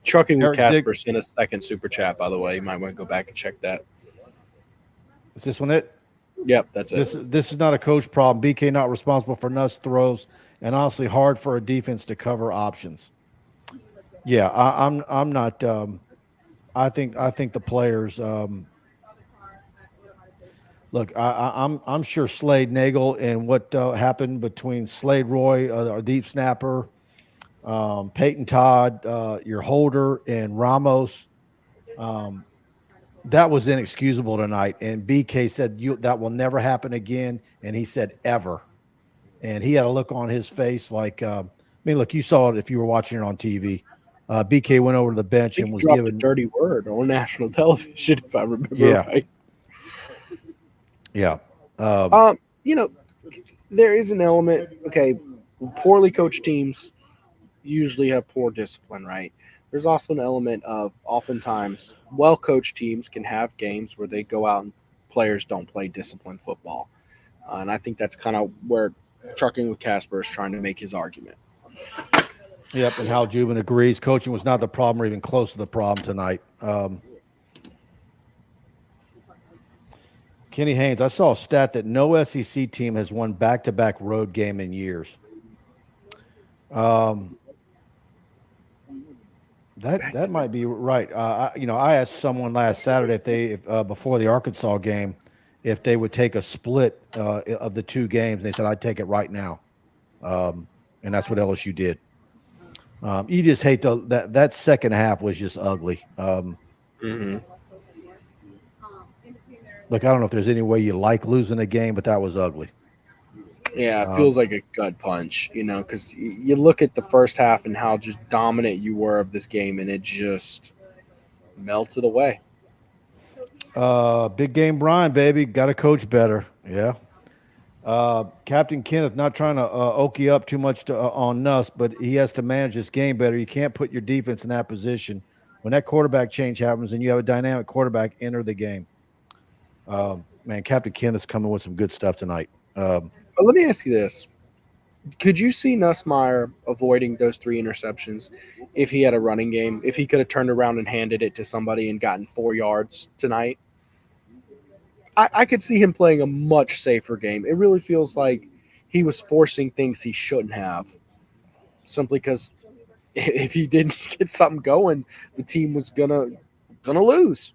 Trucking with Casper sent a second super chat, by the way. You might want to go back and check that. Is this one it? Yep, that's it. This is not a coach problem. BK not responsible for Nuss throws, and honestly, hard for a defense to cover options. Yeah, I'm not. I think the players. Look, I'm sure Slade Nagel and what happened between Slade Roy, our deep snapper, Peyton Todd, your holder, and Ramos. That was inexcusable tonight. And BK said that will never happen again. And he said ever. And he had a look on his face like, look, you saw it if you were watching it on TV. BK went over to the bench and was given a dirty word on national television, if I remember right. Yeah. There is an element. Okay, poorly coached teams usually have poor discipline, right? There's also an element of oftentimes well-coached teams can have games where they go out and players don't play disciplined football. And I think that's kind of where Trucking with Casper is trying to make his argument. Yep, and Hal Jubin agrees. Coaching was not the problem or even close to the problem tonight. Kenny Haines, I saw a stat that no SEC team has won back-to-back road game in years. That might be right. I asked someone last Saturday if before the Arkansas game, if they would take a split of the 2 games. They said, I'd take it right now. And that's what LSU did. You just hate that second half was just ugly. Look, I don't know if there's any way you like losing a game, but that was ugly. Yeah, it feels like a gut punch, because you look at the first half and how just dominant you were of this game, and it just melted away. Big game Brian, baby. Got to coach better. Yeah. Captain Kenneth, not trying to okie up too much on Nuss, but he has to manage this game better. You can't put your defense in that position. When that quarterback change happens and you have a dynamic quarterback, enter the game. Man, Captain Kenneth's coming with some good stuff tonight. But let me ask you this. Could you see Nussmeier avoiding those 3 interceptions if he had a running game, if he could have turned around and handed it to somebody and gotten 4 yards tonight? I could see him playing a much safer game. It really feels like he was forcing things he shouldn't have simply because if he didn't get something going, the team was gonna lose.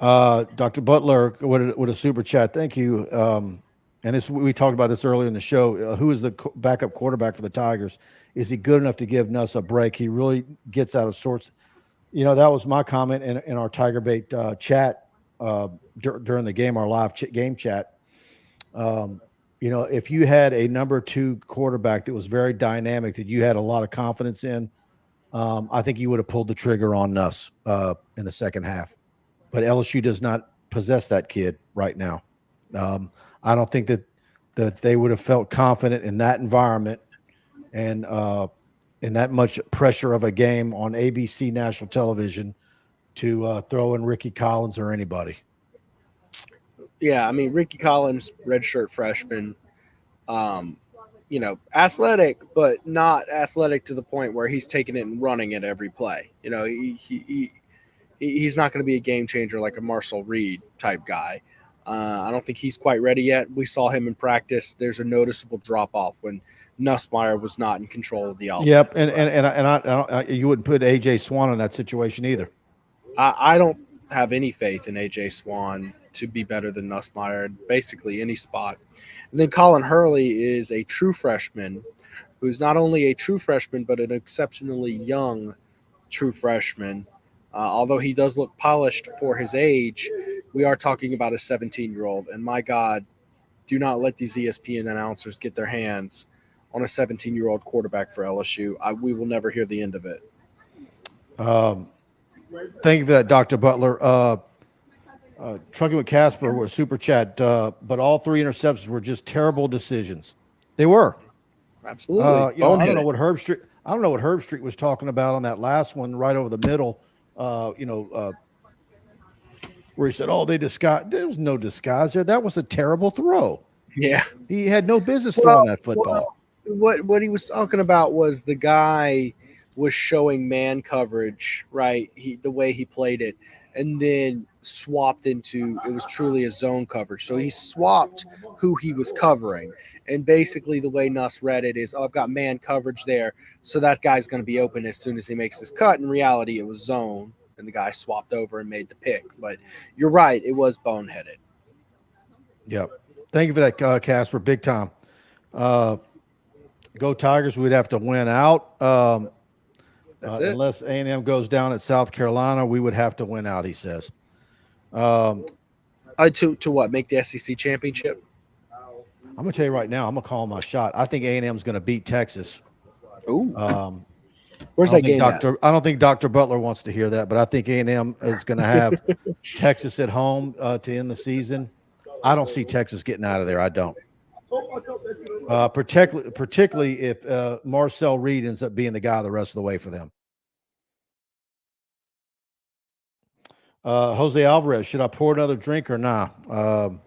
Dr. Butler with a super chat. Thank you. And we talked about this earlier in the show. Who is the backup quarterback for the Tigers? Is he good enough to give Nuss a break? He really gets out of sorts. That was my comment in our TigerBait chat during the game, our live game chat. If you had a number 2 quarterback that was very dynamic, that you had a lot of confidence in, I think you would have pulled the trigger on Nuss in the second half. But LSU does not possess that kid right now. I don't think that they would have felt confident in that environment and in that much pressure of a game on ABC national television to throw in Ricky Collins or anybody. Yeah, Ricky Collins, redshirt freshman, athletic, but not athletic to the point where he's taking it and running it every play. He's not going to be a game changer like a Marcel Reed type guy. I don't think he's quite ready yet. We saw him in practice. There's a noticeable drop off when Nussmeier was not in control of the offense. Yep, and you wouldn't put AJ Swan in that situation either. I don't have any faith in AJ Swan to be better than Nussmeier in basically any spot. And then Colin Hurley is a true freshman who's not only a true freshman but an exceptionally young true freshman. Although he does look polished for his age, we are talking about a 17-year-old. And my God, do not let these ESPN announcers get their hands on a 17-year-old quarterback for LSU. We will never hear the end of it. Thank you for that, Dr. Butler. Trucking with Casper was super chat, but all 3 interceptions were just terrible decisions. They were. Absolutely. I don't know what Herb Street was talking about on that last one, right over the middle. Where he said, "Oh, they disguise." There was no disguise there. That was a terrible throw. Yeah, he had no business throwing that football. What he was talking about was the guy was showing man coverage, right? The way he played it, and then swapped into it was truly a zone coverage. So he swapped who he was covering, and basically the way Nuss read it is, I've got man coverage there, so that guy's going to be open as soon as he makes this cut. In reality, it was zone, and the guy swapped over and made the pick. But you're right, it was boneheaded. Yep. Thank you for that, Casper. Big time. Go Tigers. We'd have to win out. That's it. Unless A&M goes down at South Carolina, we would have to win out, he says. To what? Make the SEC championship? I'm going to tell you right now, I'm going to call my shot. I think A&M is going to beat Texas. Ooh. Where's that game at? I don't think Dr. Butler wants to hear that, but I think A&M is going to have Texas at home to end the season. I don't see Texas getting out of there. I don't. Particularly if Marcel Reed ends up being the guy the rest of the way for them. Jose Alvarez, should I pour another drink or not? Man,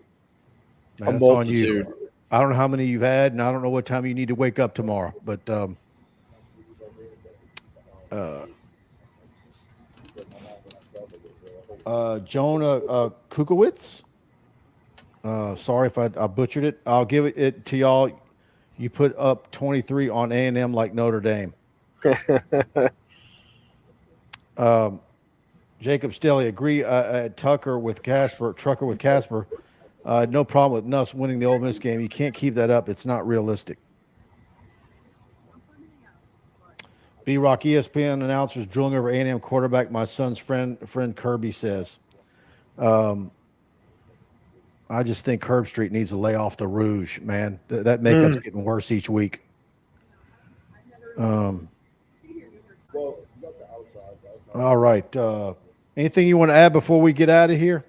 it's on you. I don't know how many you've had, and I don't know what time you need to wake up tomorrow. But Jonah Kukowitz. Sorry if I butchered it. I'll give it to y'all. You put up 23 on A&M like Notre Dame. Jacob Stelly, agree. Trucker with Casper. No problem with Nuss winning the Ole Miss game. You can't keep that up. It's not realistic. B-Rock ESPN announcers drilling over A&M quarterback. My son's friend Kirby says. I just think Herb Street needs to lay off the rouge, man. That makeup's getting worse each week. All right. Anything you want to add before we get out of here?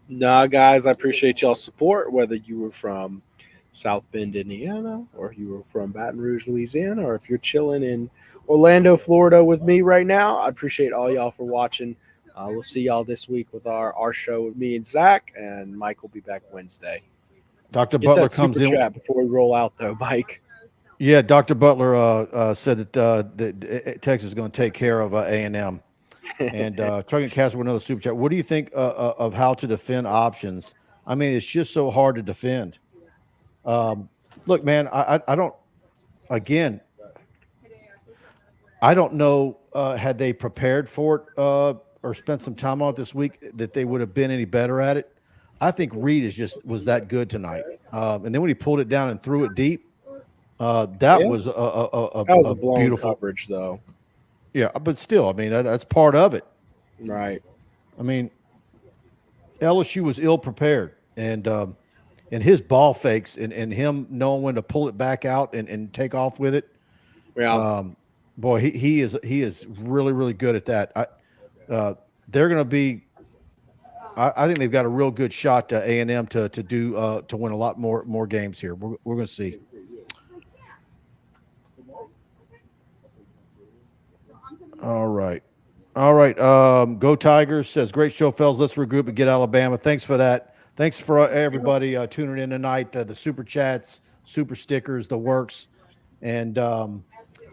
Nah, guys, I appreciate y'all's support, whether you were from South Bend, Indiana, or you were from Baton Rouge, Louisiana, or if you're chilling in Orlando, Florida with me right now. I appreciate all y'all for watching. We'll see y'all this week with our show with me and Zach, and Mike will be back Wednesday. Dr. Butler comes in chat before we roll out, though, Mike. Yeah, Dr. Butler said that Texas is going to take care of A&M. And Trucking Castle with another super chat. What do you think of how to defend options? I mean, it's just so hard to defend. Look, man, I don't. Again, I don't know. Had they prepared for it or spent some time on it this week, that they would have been any better at it. I think Reed was that good tonight. And then when he pulled it down and threw it deep, that was a blown beautiful coverage, though. Yeah, but still, I mean, that's part of it. Right. I mean, LSU was ill prepared, and his ball fakes and him knowing when to pull it back out and take off with it. Yeah. Boy, he is really, really good at that. They're going to be. I think they've got a real good shot to A&M to win a lot more games here. We're going to see. All right. Go Tigers says, great show, fellas. Let's regroup and get Alabama. Thanks for that. Thanks for everybody tuning in tonight. The super chats, super stickers, the works. And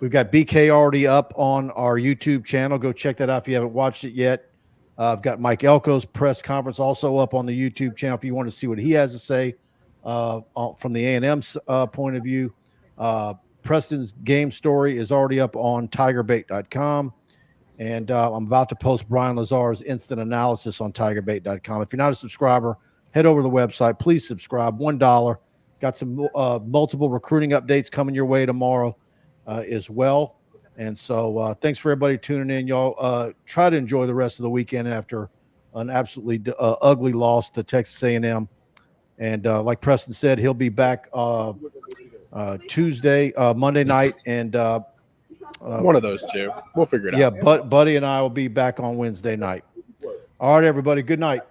we've got BK already up on our YouTube channel. Go check that out if you haven't watched it yet. I've got Mike Elko's press conference also up on the YouTube channel if you want to see what he has to say from the A&M point of view. Preston's game story is already up on TigerBait.com. And I'm about to post Brian Lazar's instant analysis on TigerBait.com. If you're not a subscriber, head over to the website. Please subscribe. $1. Got some multiple recruiting updates coming your way tomorrow as well. And so thanks for everybody tuning in. Y'all try to enjoy the rest of the weekend after an absolutely ugly loss to Texas A&M. And like Preston said, he'll be back Monday night, and one of those two. We'll figure it out. Yeah, Buddy and I will be back on Wednesday night. All right, everybody. Good night.